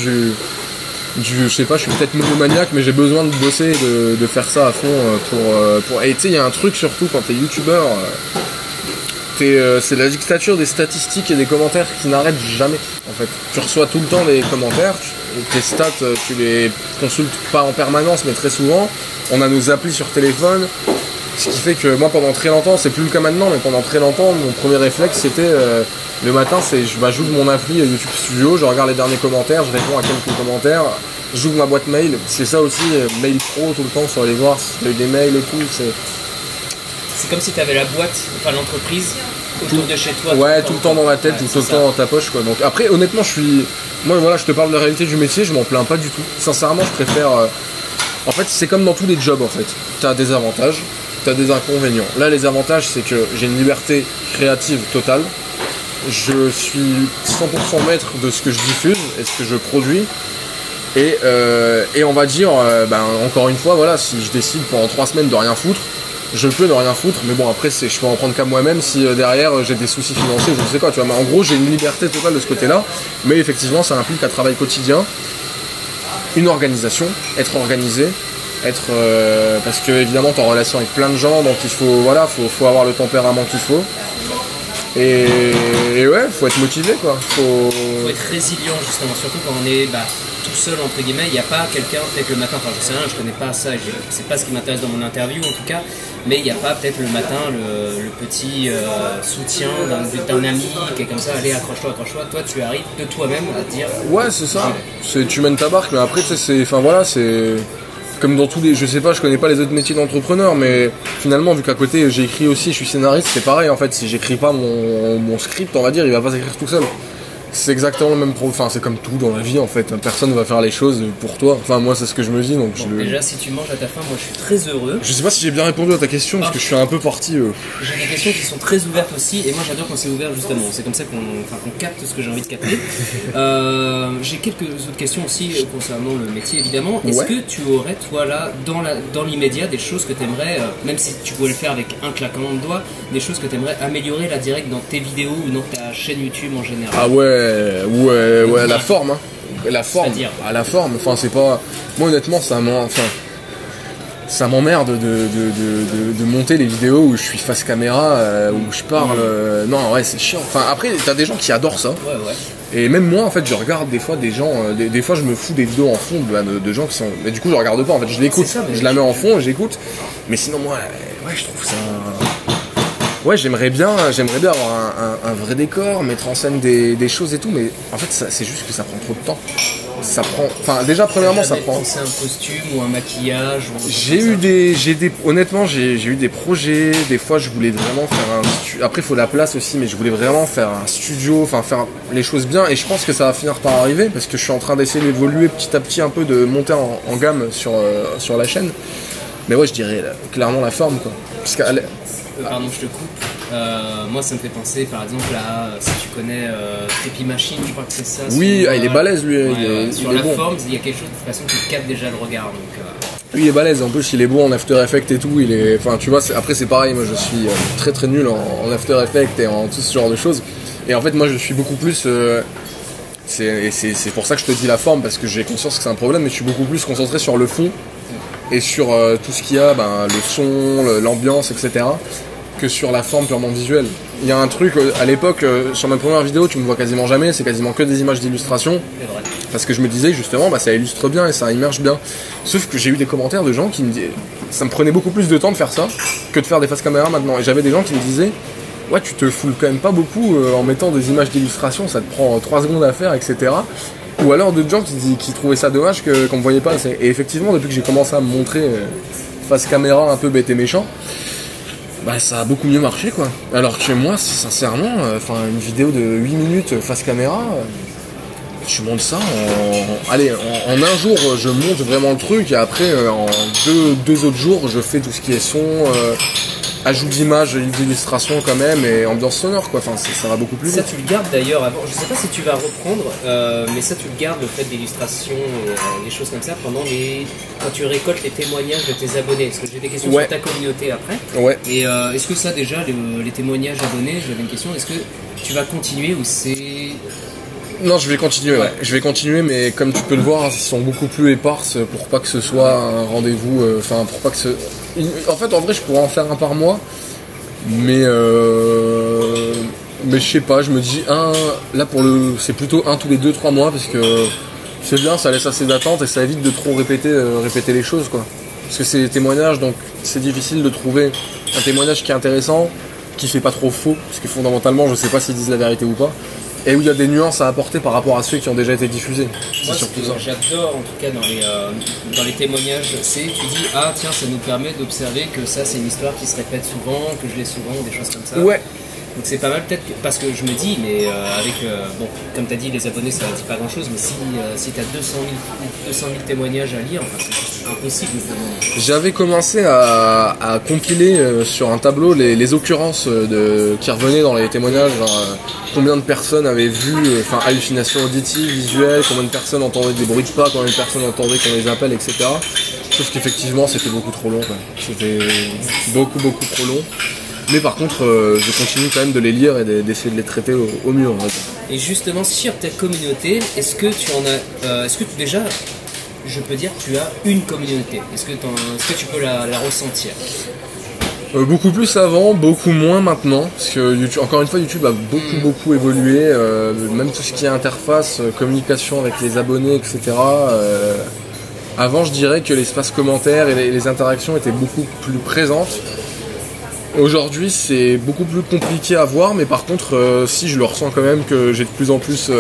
je sais pas, je suis peut-être monomaniaque, mais j'ai besoin de bosser, de faire ça à fond pour... Et tu sais, il y a un truc surtout quand t'es youtubeur, c'est la dictature des statistiques et des commentaires qui n'arrêtent jamais en fait. Tu reçois tout le temps des commentaires, tes stats tu les consultes pas en permanence mais très souvent. On a nos applis sur téléphone, ce qui fait que moi pendant très longtemps, c'est plus le cas maintenant, mais pendant très longtemps mon premier réflexe c'était le matin, j'ouvre mon appli YouTube Studio, je regarde les derniers commentaires, je réponds à quelques commentaires, j'ouvre ma boîte mail, c'est ça aussi, mail pro tout le temps, sur aller voir si tu as eu des mails et tout. C'est comme si tu avais la boîte, enfin l'entreprise autour de chez toi. Ouais, tout le temps dans la tête, tout le temps dans ta poche quoi. Donc après honnêtement moi voilà, je te parle de la réalité du métier, je m'en plains pas du tout. Sincèrement je préfère en fait c'est comme dans tous les jobs en fait. T'as des avantages, t'as des inconvénients. Là les avantages c'est que j'ai une liberté créative totale. Je suis 100% maître de ce que je diffuse et ce que je produis. Et on va dire, encore une fois, voilà, si je décide pendant 3 semaines de rien foutre, je peux ne rien foutre, mais bon, après, je peux en prendre qu'à moi-même si derrière j'ai des soucis financiers, je ne sais quoi, tu vois. Mais en gros, j'ai une liberté totale de ce côté-là, mais effectivement, ça implique un travail quotidien, une organisation, être organisé, parce que évidemment, t'es en relation avec plein de gens, donc il faut avoir le tempérament qu'il faut. Et ouais, faut être motivé, quoi. Faut être résilient, justement, surtout quand on est tout seul, entre guillemets. Il n'y a pas quelqu'un, peut-être le matin, enfin je sais rien, je connais pas ça, c'est pas ce qui m'intéresse dans mon interview en tout cas, mais il n'y a pas peut-être le matin le petit soutien d'un ami qui est comme ça, allez, accroche-toi. Toi, tu arrives de toi-même à dire. Ouais, c'est ça. Tu mènes ta barque, mais après, c'est comme dans tous les, je sais pas, je connais pas les autres métiers d'entrepreneur, mais finalement, vu qu'à côté j'ai écrit aussi, je suis scénariste, c'est pareil en fait. Si j'écris pas mon script, on va dire, il va pas s'écrire tout seul. C'est exactement le même enfin c'est comme tout dans la vie en fait, personne ne va faire les choses pour toi, enfin moi c'est ce que je me dis donc Déjà si tu manges à ta faim, moi je suis très heureux. Je sais pas si j'ai bien répondu à ta question parce que je suis un peu parti J'ai des questions qui sont très ouvertes aussi et moi j'adore quand c'est ouvert justement, c'est comme ça qu'on capte ce que j'ai envie de capter. J'ai quelques autres questions aussi concernant le métier évidemment. Est-ce que tu aurais toi là dans l'immédiat des choses que tu aimerais, même si tu pouvais le faire avec un claquement de doigts, des choses que tu aimerais améliorer là direct dans tes vidéos ou dans ta chaîne YouTube en général? Ah ouais, la forme, hein. La forme, enfin c'est pas... Moi honnêtement ça m'emmerde de monter les vidéos où je suis face caméra, où je parle... Non ouais c'est chiant, enfin après t'as des gens qui adorent ça. Et même moi en fait je regarde des fois des gens, des fois je me fous des vidéos en fond de gens qui sont... Mais du coup je regarde pas en fait, je l'écoute, je la mets en fond, j'écoute. Mais sinon moi, je trouve ça... Ouais, j'aimerais bien avoir un vrai décor, mettre en scène des choses et tout, mais en fait, c'est juste que ça prend trop de temps. Déjà, premièrement, ça prend. C'est un costume ou un maquillage honnêtement, j'ai eu des projets. Des fois, je voulais vraiment faire après, il faut la place aussi, mais je voulais vraiment faire un studio, enfin, faire les choses bien, et je pense que ça va finir par arriver, parce que je suis en train d'essayer d'évoluer petit à petit un peu, de monter en gamme sur la chaîne. Mais ouais, je dirais clairement la forme, quoi. Parce que pardon, je te coupe. Moi, ça me fait penser, par exemple, à si tu connais Trippy Machine, je crois que c'est ça. Oui, il est balèze, lui. Sur la forme, il y a quelque chose de toute façon qui capte déjà le regard. Donc, lui, il est balèze. En plus, il est bon en After Effects et tout. Enfin, tu vois. Après, c'est pareil. Moi, je suis très très nul en After Effects et en tout ce genre de choses. Et en fait, moi, je suis beaucoup plus. C'est pour ça que je te dis la forme, parce que j'ai conscience que c'est un problème, mais je suis beaucoup plus concentré sur le fond et sur tout ce qu'il y a, le son, l'ambiance, etc., que sur la forme purement visuelle. Il y a un truc, à l'époque, sur ma première vidéo, tu me vois quasiment jamais, c'est quasiment que des images d'illustration, parce que je me disais justement, ça illustre bien et ça immerge bien. Sauf que j'ai eu des commentaires de gens qui me disaient, ça me prenait beaucoup plus de temps de faire ça que de faire des faces caméra maintenant. Et j'avais des gens qui me disaient, ouais, tu te foules quand même pas beaucoup en mettant des images d'illustration, ça te prend 3 secondes à faire, etc. Ou alors d'autres gens qui trouvaient ça dommage qu'on me voyait pas assez. Et effectivement, depuis que j'ai commencé à me montrer face caméra un peu bête et méchant, ça a beaucoup mieux marché, quoi. Alors que moi, sincèrement, une vidéo de 8 minutes face caméra, je monte ça en un jour, je monte vraiment le truc, et après en deux autres jours, je fais tout ce qui est son, ajout d'images, d'illustrations quand même, et ambiance sonore, quoi. Enfin, ça va beaucoup plus vite. Ça, tu le gardes d'ailleurs avant. Je sais pas si tu vas reprendre, mais ça, tu le gardes, le fait d'illustration, des choses comme ça, quand tu récoltes les témoignages de tes abonnés. Parce que j'ai des questions sur ta communauté après. Ouais. Et est-ce que ça, déjà, les témoignages abonnés, j'avais une question, est-ce que tu vas continuer ou c'est... Non, je vais continuer, ouais. Je vais continuer, mais comme tu peux le voir, ils sont beaucoup plus éparses pour pas que ce soit un rendez-vous, pour pas que ce... En fait, en vrai, je pourrais en faire un par mois, mais je sais pas, je me dis c'est plutôt un tous les 2-3 mois, parce que c'est bien, ça laisse assez d'attente et ça évite de trop répéter les choses, quoi. Parce que c'est des témoignages, donc c'est difficile de trouver un témoignage qui est intéressant, qui fait pas trop faux, parce que fondamentalement, je sais pas s'ils disent la vérité ou pas. Et où il y a des nuances à apporter par rapport à ceux qui ont déjà été diffusés. Moi, ce que j'adore en tout cas dans les témoignages, c'est tu dis tiens, ça nous permet d'observer que ça c'est une histoire qui se répète souvent, que je l'ai souvent, des choses comme ça. Ouais. Donc c'est pas mal peut-être parce que je me dis, mais avec, bon, comme tu as dit, les abonnés ça ne dit pas grand-chose, mais si tu as 200 000 témoignages à lire, enfin, c'est impossible. J'avais commencé à compiler sur un tableau les occurrences qui revenaient dans les témoignages, genre, combien de personnes avaient vu, hallucinations auditives, visuelles, combien de personnes entendaient des bruits de pas, combien de personnes entendaient qu'on les appelle, etc. Sauf qu'effectivement c'était beaucoup trop long, quoi. C'était beaucoup trop long. Mais par contre, je continue quand même de les lire et d'essayer de les traiter au mieux. En fait. Et justement, sur ta communauté, est-ce que tu en as, déjà, je peux dire, tu as une communauté. Est-ce que tu peux la ressentir? Beaucoup plus avant, beaucoup moins maintenant, parce que YouTube, encore une fois, YouTube a beaucoup évolué, même tout ce qui est interface, communication avec les abonnés, etc. Avant, je dirais que l'espace commentaire et les interactions étaient beaucoup plus présentes. Aujourd'hui, c'est beaucoup plus compliqué à voir, mais par contre, si je le ressens quand même que j'ai de plus en plus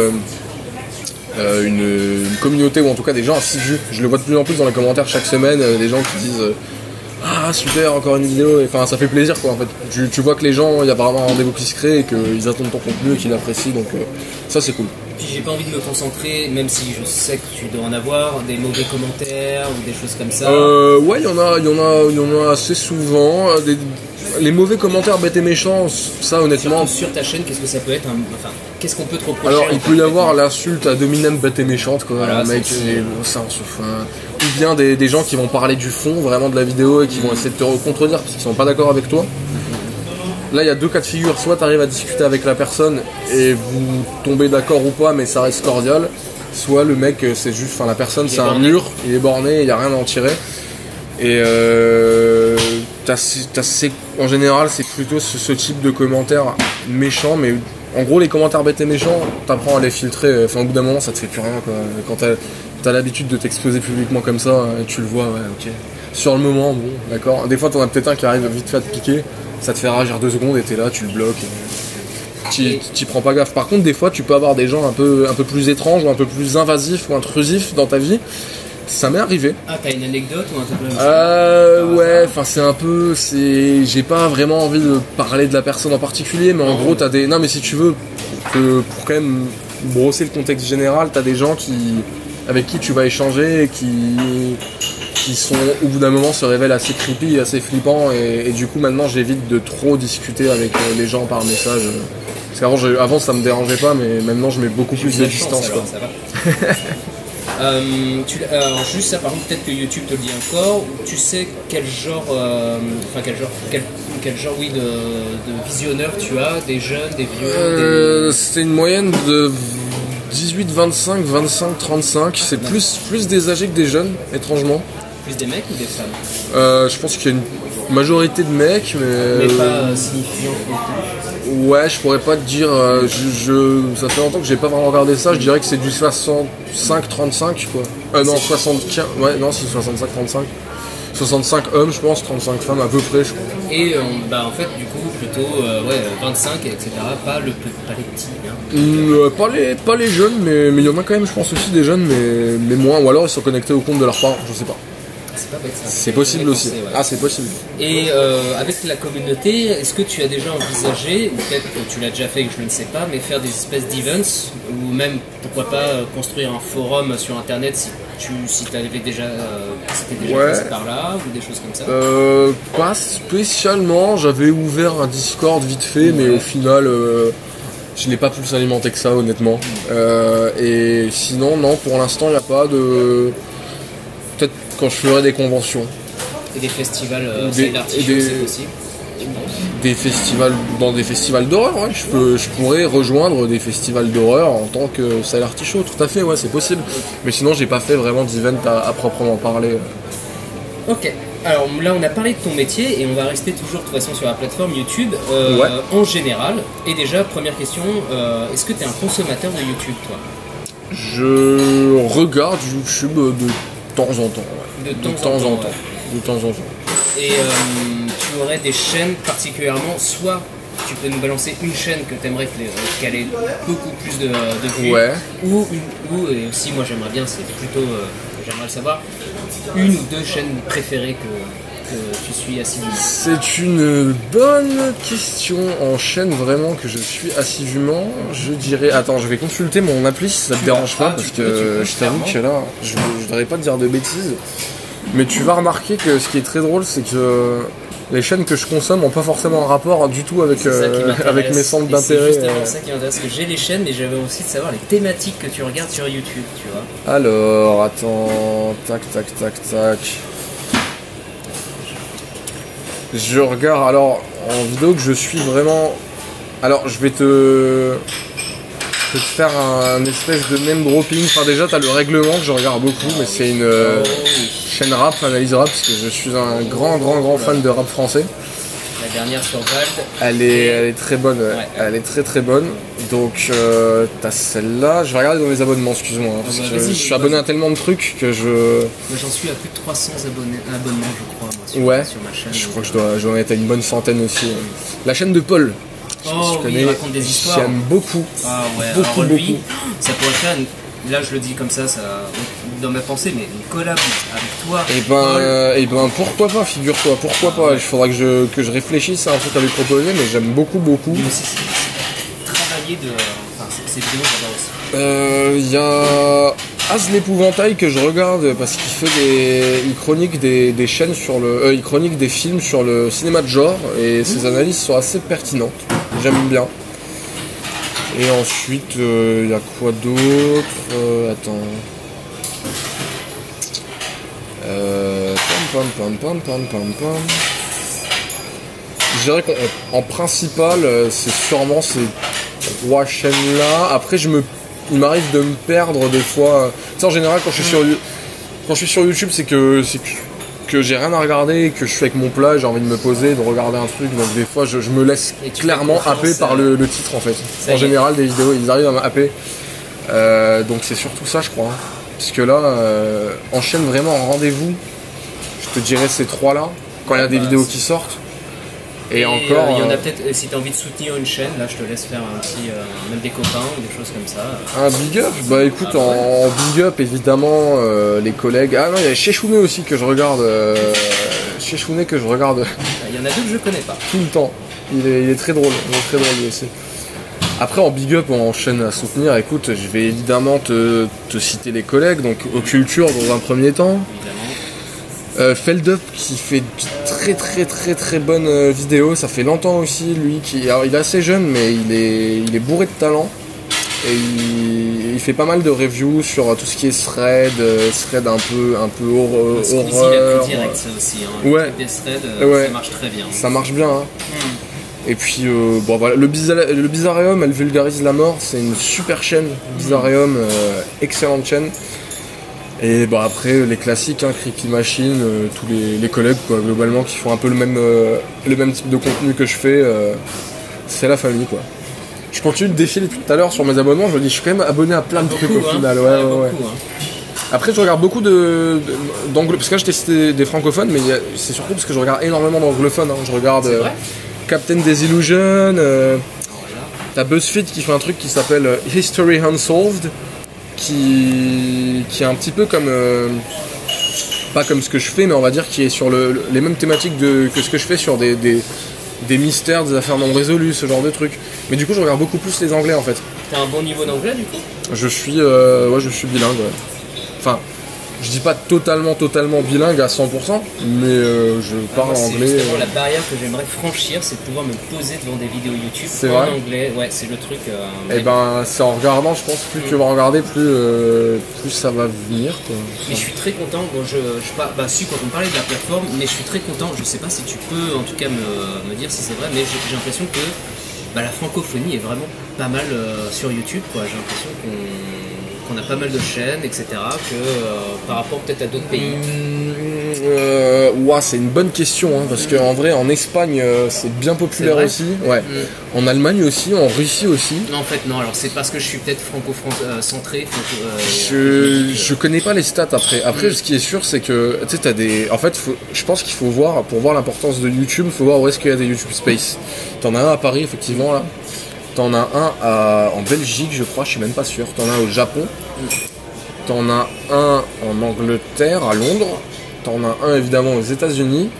une communauté, ou en tout cas des gens assidus. Je le vois de plus en plus dans les commentaires chaque semaine, des gens qui disent ah super, encore une vidéo, et, enfin ça fait plaisir quoi en fait. Tu vois que les gens, il y a vraiment un rendez-vous qui se crée et qu'ils attendent ton contenu et qu'ils l'apprécient, donc ça c'est cool. Puis j'ai pas envie de me concentrer, même si je sais que tu dois en avoir, des mauvais commentaires ou des choses comme ça. Ouais, il y en a assez souvent. Les mauvais commentaires bêtes et méchants, ça honnêtement. Surtout sur ta chaîne, qu'est-ce que ça peut être qu'est-ce qu'on peut te reprocher? Alors il peut y avoir l'insulte à dominem bête et méchante quoi, voilà, mec, ça on se fait. Ou bien des gens qui vont parler du fond vraiment de la vidéo et qui vont essayer de te contredire parce qu'ils sont pas d'accord avec toi. Là il y a deux cas de figure, soit tu arrives à discuter avec la personne et vous tombez d'accord ou pas mais ça reste cordial, soit le mec c'est juste, la personne c'est un mur, il est borné, il n'y a rien à en tirer. Et en général c'est plutôt ce type de commentaires méchants, mais en gros les commentaires bêtes et méchants t'apprends à les filtrer, au bout d'un moment ça te fait plus rien quoi. Quand t'as l'habitude de t'exposer publiquement comme ça, tu le vois, ouais ok. Sur le moment, bon, d'accord. Des fois t'en as peut-être un qui arrive vite fait à te piquer, ça te fait réagir 2 secondes et t'es là, tu le bloques. T'y prends pas gaffe. Par contre des fois tu peux avoir des gens un peu plus étranges ou un peu plus invasifs ou intrusifs dans ta vie. Ça m'est arrivé. Ah, t'as une anecdote ou un truc comme ça? Ouais, j'ai pas vraiment envie de parler de la personne en particulier, mais en gros, t'as des. Non, mais si tu veux, pour quand même brosser le contexte général, t'as des gens avec qui tu vas échanger et qui sont, au bout d'un moment, se révèlent assez creepy, assez flippants, et du coup, maintenant, j'évite de trop discuter avec les gens par message. Parce qu'avant, ça me dérangeait pas, mais maintenant, je mets beaucoup plus de distance. Alors, ça va. Alors juste ça par contre peut-être que YouTube te le dit encore, tu sais quel genre oui de visionneurs tu as, des jeunes, des vieux C'est une moyenne de 18, 25, 25, 35, c'est plus des âgés que des jeunes, étrangement. Plus des mecs ou des femmes? Je pense qu'il y a une majorité de mecs, mais pas signifiant. Ouais, je pourrais pas te dire, ça fait longtemps que j'ai pas vraiment regardé ça, je dirais que c'est du 65-35 quoi. Non, 75, ouais, non, c'est 65-35. 65 hommes, je pense, 35 femmes à peu près, je crois. Et en fait, du coup, plutôt 25, etc. Pas les petits. Hein. Pas les jeunes, mais il y en a quand même, je pense aussi des jeunes, mais moins, ou alors ils sont connectés au compte de leurs parents, je sais pas. C'est pas bête ça. C'est possible aussi. Pensé, ouais. Ah, c'est possible. Et avec la communauté, est-ce que tu as déjà envisagé, ou peut-être que tu l'as déjà fait et que je ne sais pas, mais faire des espèces d'events, ou même, pourquoi pas, construire un forum sur internet si tu avais déjà, passé par là, ou des choses comme ça? Pas spécialement, j'avais ouvert un Discord vite fait, mais au final, je n'ai pas plus alimenté que ça, honnêtement. Et sinon, non, pour l'instant, il n'y a pas de... Peut-être quand je ferai des conventions. Et des festivals, c'est possible. Dans des festivals d'horreur, ouais. Je pourrais rejoindre des festivals d'horreur en tant que Sale Artichaut, tout à fait, ouais, c'est possible. Mais sinon, j'ai pas fait vraiment d'event à proprement parler. Ok, alors là on a parlé de ton métier et on va rester toujours de toute façon sur la plateforme YouTube en général. Et déjà, première question, est-ce que tu es un consommateur de YouTube, toi? Je regarde YouTube de temps en temps. Ouais. De temps en temps. Et tu aurais des chaînes particulièrement, soit tu peux nous balancer une chaîne que tu aimerais qu'elle ait beaucoup plus de vues, ou et aussi moi j'aimerais bien, c'est plutôt, j'aimerais le savoir, une ou deux chaînes préférées que que tu suis assidûment? C'est une bonne question. En chaîne vraiment que je suis assidûment, je dirais... Attends, je vais consulter mon appli si ça te dérange pas, parce que je t'avoue que là, je voudrais pas te dire de bêtises. Mais tu vas remarquer que ce qui est très drôle, c'est que les chaînes que je consomme n'ont pas forcément un rapport du tout avec mes centres d'intérêt. C'est justement ça qui m'intéresse, que j'ai les chaînes, mais j'avais aussi de savoir les thématiques que tu regardes sur YouTube, tu vois. Alors, attends, tac. Je regarde, alors, en vidéo que je suis vraiment... Alors, je vais te faire un espèce de name dropping. Enfin, déjà, t'as le règlement que je regarde beaucoup, mais c'est une chaîne rap, analyse rap, parce que je suis un grand fan de rap français. La dernière sur Vald. Elle est très bonne, ouais. Elle est très bonne. Donc, t'as celle-là. Je vais regarder dans mes abonnements, excuse-moi. Parce que je suis abonné à tellement de trucs que je... Moi, j'en suis à plus de 300 abonnements, je crois, moi, sur ma chaîne. Je crois que je dois en être à une bonne centaine aussi. La chaîne de Paul. Il raconte des histoires. J'aime beaucoup. Ah ouais, beaucoup. Ça pourrait faire là je le dis comme ça dans ma pensée, mais une collab avec toi. Et ben pourquoi pas, figure-toi, pourquoi pas. Il faudra que je réfléchisse à un truc à lui proposer, mais j'aime beaucoup. Mais aussi, travailler de... Enfin, c'est vidéos, j'adore aussi. Il y a Az l'épouvantail que je regarde parce qu'il fait il chronique des chaînes sur le... il chronique des films sur le cinéma de genre, et ses analyses sont assez pertinentes. J'aime bien. Et ensuite, il y a quoi d'autre? Attends. Je dirais qu'en principal, c'est sûrement ces 3 chaînes-là. Après, il m'arrive de me perdre des fois. Tu sais, en général, quand je suis sur YouTube, c'est que j'ai rien à regarder, que je suis avec mon plat, j'ai envie de me poser, de regarder un truc, donc des fois je me laisse clairement happer par le titre en fait. En général, des vidéos, ils arrivent à me happer. Donc c'est surtout ça, je crois. Parce que là, enchaîne vraiment en rendez-vous. Je te dirais ces 3-là, quand il y a des vidéos qui sortent. Et encore. Il y en a peut-être, si tu as envie de soutenir une chaîne, là je te laisse faire un petit. Même des copains ou des choses comme ça. Un big up? Bah écoute, en big up évidemment, les collègues. Ah non, il y a Chechouné aussi que je regarde. Chechouné que je regarde. Il y en a 2 que je connais pas. Tout le temps. Il est très drôle. Il est très drôle lui aussi. Après en big up, en chaîne à soutenir, écoute, je vais évidemment te citer les collègues, donc Occulture dans un premier temps. Feldup qui fait très bonnes vidéos, ça fait longtemps aussi lui, alors il est assez jeune mais il est bourré de talent, et il fait pas mal de reviews sur tout ce qui est thread un peu horreur. Il a plus direct ça aussi, hein. Ouais. Des threads, ça marche très bien. Ça marche bien, hein. Et puis bon voilà, le Bizarreum, elle vulgarise la mort, c'est une super chaîne. Bizarreum, excellente chaîne. Et bah après les classiques, hein, Creepy Machine, tous les collègues quoi, globalement qui font un peu le même type de contenu que je fais, c'est la famille quoi. Je continue de défiler depuis tout à l'heure sur mes abonnements, je me dis je suis quand même abonné à plein de trucs au final. Ouais. Après je regarde beaucoup d'anglophones, parce que là je t'ai cité des francophones, mais c'est surtout parce que je regarde énormément d'anglophones, hein. Je regarde Captain Desillusion, t'as BuzzFeed qui fait un truc qui s'appelle History Unsolved, qui est un petit peu comme pas comme ce que je fais, mais on va dire qui est sur les mêmes thématiques que ce que je fais sur des mystères, des affaires non résolues, ce genre de trucs. Mais du coup je regarde beaucoup plus les anglais en fait. T'as un bon niveau d'anglais du coup? Je suis bilingue, ouais. Enfin, je dis pas totalement bilingue à 100%, mais je parle anglais. C'est justement la barrière que j'aimerais franchir, c'est de pouvoir me poser devant des vidéos YouTube en anglais. Ouais, c'est le truc. Et ben, c'est en regardant, je pense, plus tu vas regarder, plus ça va venir, quoi. Mais je suis très content. Bon, si, quand on parlait de la plateforme, mais je suis très content. Je sais pas si tu peux, en tout cas, me dire si c'est vrai, mais j'ai l'impression que la francophonie est vraiment pas mal sur YouTube, quoi. J'ai l'impression qu'on a pas mal de chaînes, etc., que par rapport peut-être à d'autres pays. C'est une bonne question, hein, parce qu'en vrai, en Espagne, c'est bien populaire aussi. Ouais. En Allemagne aussi, en Russie aussi. Non, en fait, non. Alors, c'est parce que je suis peut-être franco-centré. Je connais pas les stats après. Après, ce qui est sûr, c'est que tu sais, t'as des. En fait, je pense qu'il faut voir, pour voir l'importance de YouTube, il faut voir où est-ce qu'il y a des YouTube Space. T'en as un à Paris, effectivement, là. T'en as un en Belgique, je crois, je suis même pas sûr. T'en as un au Japon. T'en as un en Angleterre, à Londres. T'en as un évidemment aux États-Unis.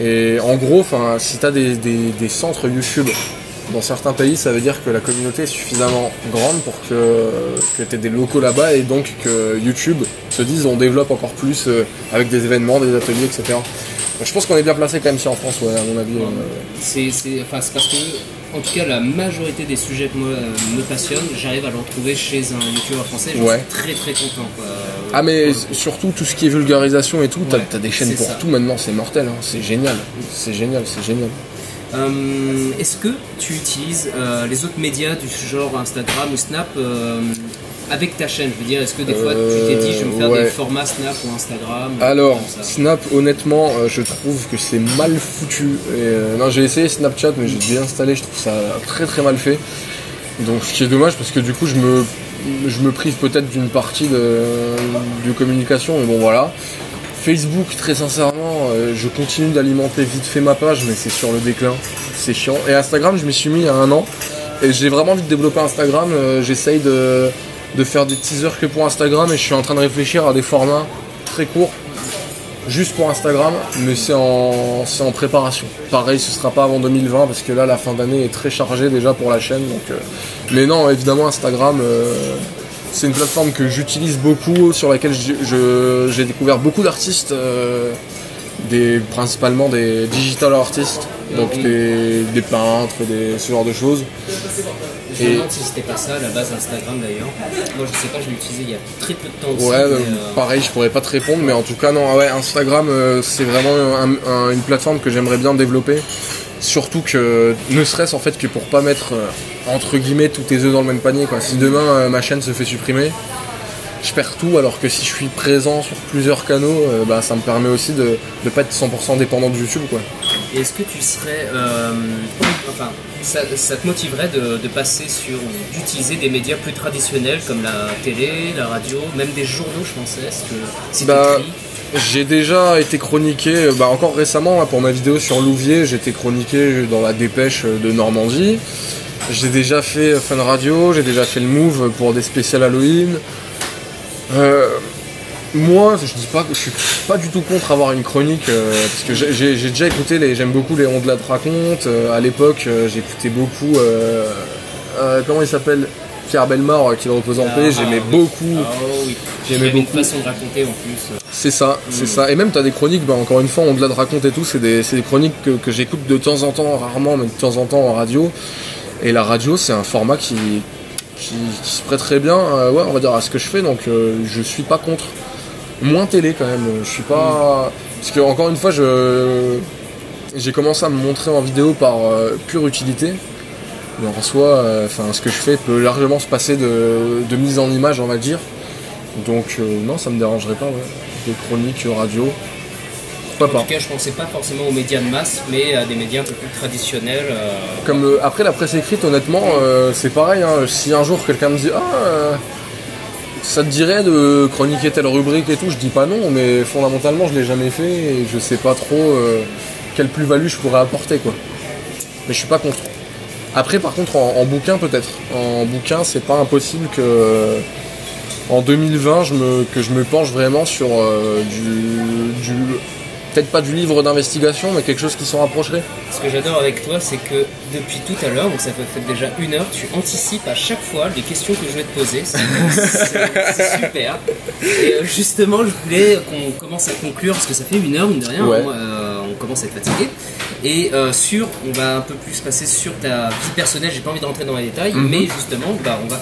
Et en gros, si tu as des centres YouTube dans certains pays, ça veut dire que la communauté est suffisamment grande pour que tu aies des locaux là-bas et donc que YouTube se dise on développe encore plus avec des événements, des ateliers, etc. Donc je pense qu'on est bien placé quand même ici en France, ouais, à mon avis. C'est parce que, en tout cas, la majorité des sujets que moi me passionnent, j'arrive à le retrouver chez un YouTuber français. Je suis très très content. Quoi. Ah mais surtout tout ce qui est vulgarisation et tout, t'as des chaînes pour tout maintenant, c'est mortel, hein. C'est génial. C'est génial. Est-ce que tu utilises les autres médias du genre Instagram ou Snap avec ta chaîne? Je veux dire, est-ce que des fois tu t'es dit je vais me faire des formats Snap ou Instagram? Alors, Snap, honnêtement, je trouve que c'est mal foutu. Non, j'ai essayé Snapchat, mais j'ai déinstallé, je trouve ça très très mal fait. Donc, ce qui est dommage parce que du coup, je me prive peut-être d'une partie de communication, mais bon, voilà. Facebook, très sincèrement, je continue d'alimenter vite fait ma page, mais c'est sur le déclin, c'est chiant. Et Instagram, je m'y suis mis il y a 1 an, et j'ai vraiment envie de développer Instagram. J'essaye de faire des teasers que pour Instagram, et je suis en train de réfléchir à des formats très courts, juste pour Instagram, mais c'est en préparation. Pareil, ce sera pas avant 2020, parce que là, la fin d'année est très chargée déjà pour la chaîne. Donc, mais non, évidemment, Instagram... c'est une plateforme que j'utilise beaucoup, sur laquelle j'ai découvert beaucoup d'artistes, principalement des digital artistes, donc des peintres, ce genre de choses. Je me demande si c'était pas ça, la base Instagram d'ailleurs. Moi je sais pas, je l'ai utilisé il y a très peu de temps aussi. Ouais, pareil, je pourrais pas te répondre, mais en tout cas, non, ouais, Instagram, c'est vraiment une plateforme que j'aimerais bien développer. Surtout que, ne serait-ce en fait que pour pas mettre entre guillemets tous tes œufs dans le même panier, quoi. Si demain ma chaîne se fait supprimer, je perds tout, alors que si je suis présent sur plusieurs canaux, ça me permet aussi de pas être 100% dépendant de YouTube, quoi. Et est-ce que tu serais... ça te motiverait de passer d'utiliser des médias plus traditionnels comme la télé, la radio, même des journaux, je pensais, si t'écris? J'ai déjà été chroniqué, encore récemment, pour ma vidéo sur Louviers, j'ai été chroniqué dans la Dépêche de Normandie. J'ai déjà fait Fun Radio, j'ai déjà fait le Move pour des spéciales Halloween. Moi, je suis pas du tout contre avoir une chronique, parce que j'ai déjà écouté, j'aime beaucoup les On de la raconte. À l'époque, j'écoutais beaucoup, comment il s'appelle, Pierre Bellemare, qui le repose en paix, j'aimais beaucoup. Oui. J'aimais beaucoup. Une façon de raconter en plus. C'est ça. Et même t'as des chroniques, encore une fois, On de la raconte et tout, c'est des chroniques que j'écoute de temps en temps, rarement, mais de temps en temps en radio. Et la radio, c'est un format qui se prête très bien, on va dire, à ce que je fais, donc je suis pas contre. Moins télé quand même, je suis pas... Parce que encore une fois, j'ai commencé à me montrer en vidéo par pure utilité. Mais en soi, ce que je fais peut largement se passer de mise en image, on va dire. Donc non, ça me dérangerait pas, des chroniques radio. En tout cas, je pensais pas forcément aux médias de masse, mais à des médias un peu plus traditionnels. Comme après la presse écrite, honnêtement, c'est pareil. Si un jour quelqu'un me dit ça te dirait de chroniquer telle rubrique et tout, je dis pas non, mais fondamentalement je l'ai jamais fait et je sais pas trop quelle plus-value je pourrais apporter, quoi. Mais je suis pas contre. Après, par contre, en bouquin peut-être. En bouquin, c'est pas impossible que en 2020 que je me penche vraiment sur du peut-être pas du livre d'investigation, mais quelque chose qui s'en rapprocherait. Ce que j'adore avec toi, c'est que depuis tout à l'heure, donc ça fait déjà 1 heure, tu anticipes à chaque fois les questions que je vais te poser. C'est super. Et justement, je voulais qu'on commence à conclure, parce que ça fait 1 heure, mine de rien, on commence à être fatigué. Et on va un peu plus passer sur ta vie personnelle, j'ai pas envie de rentrer dans les détails, mais justement, on va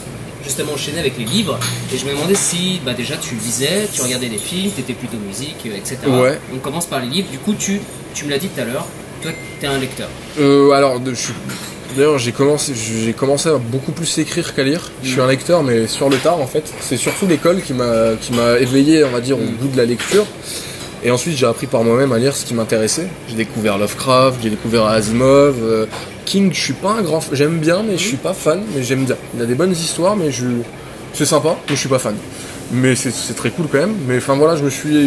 enchaîner avec les livres, et je me demandais si déjà tu lisais, tu regardais des films, tu étais plutôt musique, etc. Ouais. On commence par les livres. Du coup, tu me l'as dit tout à l'heure, toi tu es un lecteur. D'ailleurs, j'ai commencé à beaucoup plus écrire qu'à lire. Je suis un lecteur, mais sur le tard en fait. C'est surtout l'école qui m'a éveillé, on va dire, au goût de la lecture. Et ensuite, j'ai appris par moi-même à lire ce qui m'intéressait. J'ai découvert Lovecraft, j'ai découvert Asimov, King. Je suis pas un grand, j'aime bien, mais je suis pas fan. Mais j'aime bien. Il a des bonnes histoires, mais c'est sympa, mais je suis pas fan. Mais c'est très cool quand même. Mais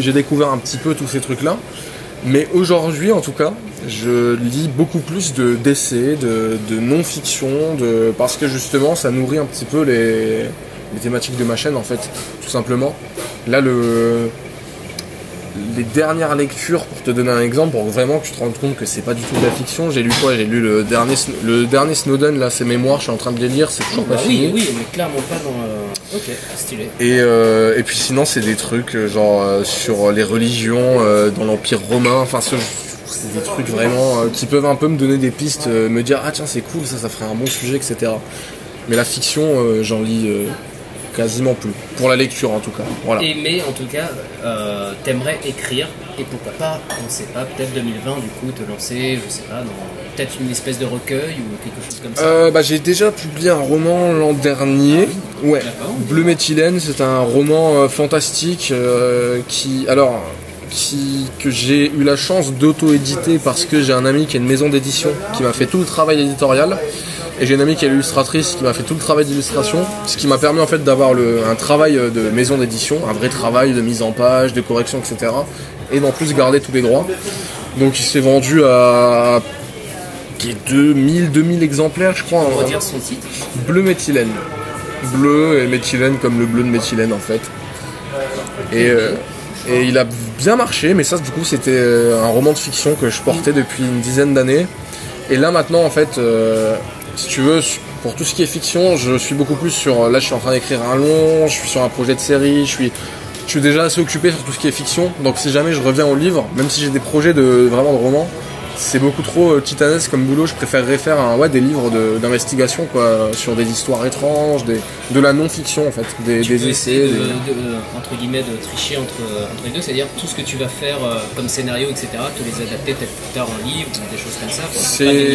j'ai découvert un petit peu tous ces trucs-là. Mais aujourd'hui, en tout cas, je lis beaucoup plus d'essais, de non-fiction, parce que justement, ça nourrit un petit peu les thématiques de ma chaîne, en fait, tout simplement. Là, les dernières lectures, pour te donner un exemple, pour vraiment que tu te rendes compte que c'est pas du tout de la fiction, j'ai lu quoi? J'ai lu le dernier Snowden, là, ses mémoires, je suis en train de les lire, c'est toujours pas fini. Oui, mais clairement pas dans... Ok, stylé. Et puis sinon, c'est des trucs genre sur les religions dans l'Empire romain, enfin c'est des trucs vraiment qui peuvent un peu me donner des pistes, me dire ah tiens c'est cool, ça ferait un bon sujet, etc. Mais la fiction, j'en lis quasiment plus. Pour la lecture en tout cas. Voilà. Mais en tout cas, t'aimerais écrire, et pourquoi pas, on sait pas, peut-être 2020 du coup, te lancer, je sais pas, dans peut-être une espèce de recueil ou quelque chose comme ça. J'ai déjà publié un roman l'an dernier. Ouais. D'accord. Bleu Méthylène, c'est un roman fantastique que j'ai eu la chance d'auto-éditer parce que j'ai un ami qui a une maison d'édition qui m'a fait tout le travail éditorial. Et j'ai une amie qui est illustratrice qui m'a fait tout le travail d'illustration, ce qui m'a permis en fait d'avoir un travail de maison d'édition, un vrai travail de mise en page, de correction, etc. Et d'en plus garder tous les droits. Donc il s'est vendu à 2000 exemplaires je crois. On va dire son titre. Bleu Méthylène. Bleu et méthylène comme le bleu de méthylène en fait. Et il a bien marché, mais ça du coup c'était un roman de fiction que je portais depuis une dizaine d'années. Et là maintenant en fait... si tu veux, pour tout ce qui est fiction, je suis beaucoup plus sur... Là, je suis en train d'écrire un long, je suis sur un projet de série, je suis déjà assez occupé sur tout ce qui est fiction. Donc si jamais je reviens au livre, même si j'ai des projets vraiment de romans, c'est beaucoup trop titanesque comme boulot. Je préférerais faire des livres d'investigation quoi, sur des histoires étranges, de la non-fiction en fait, des essais. Entre guillemets, de tricher entre les deux, c'est-à-dire tout ce que tu vas faire comme scénario, etc., te les adapter peut-être plus tard en livre, ou des choses comme ça.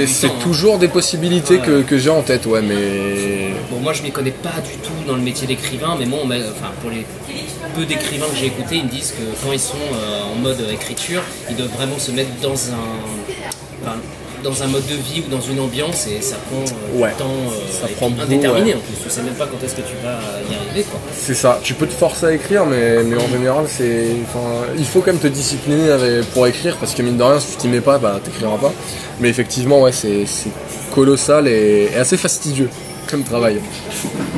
C'est toujours des possibilités que j'ai en tête, ouais, mais... Bon, moi je m'y connais pas du tout dans le métier d'écrivain, mais moi, pour les peu d'écrivains que j'ai écoutés, ils me disent que quand ils sont en mode écriture, ils doivent vraiment se mettre dans un mode de vie ou dans une ambiance, et ça prend du temps ça prend indéterminé en plus. Tu sais même pas quand est-ce que tu vas y arriver quoi. C'est ça, tu peux te forcer à écrire mais en général il faut quand même te discipliner pour écrire parce que mine de rien si tu t'y mets pas t'écriras pas. Mais effectivement ouais c'est colossal et assez fastidieux comme travail.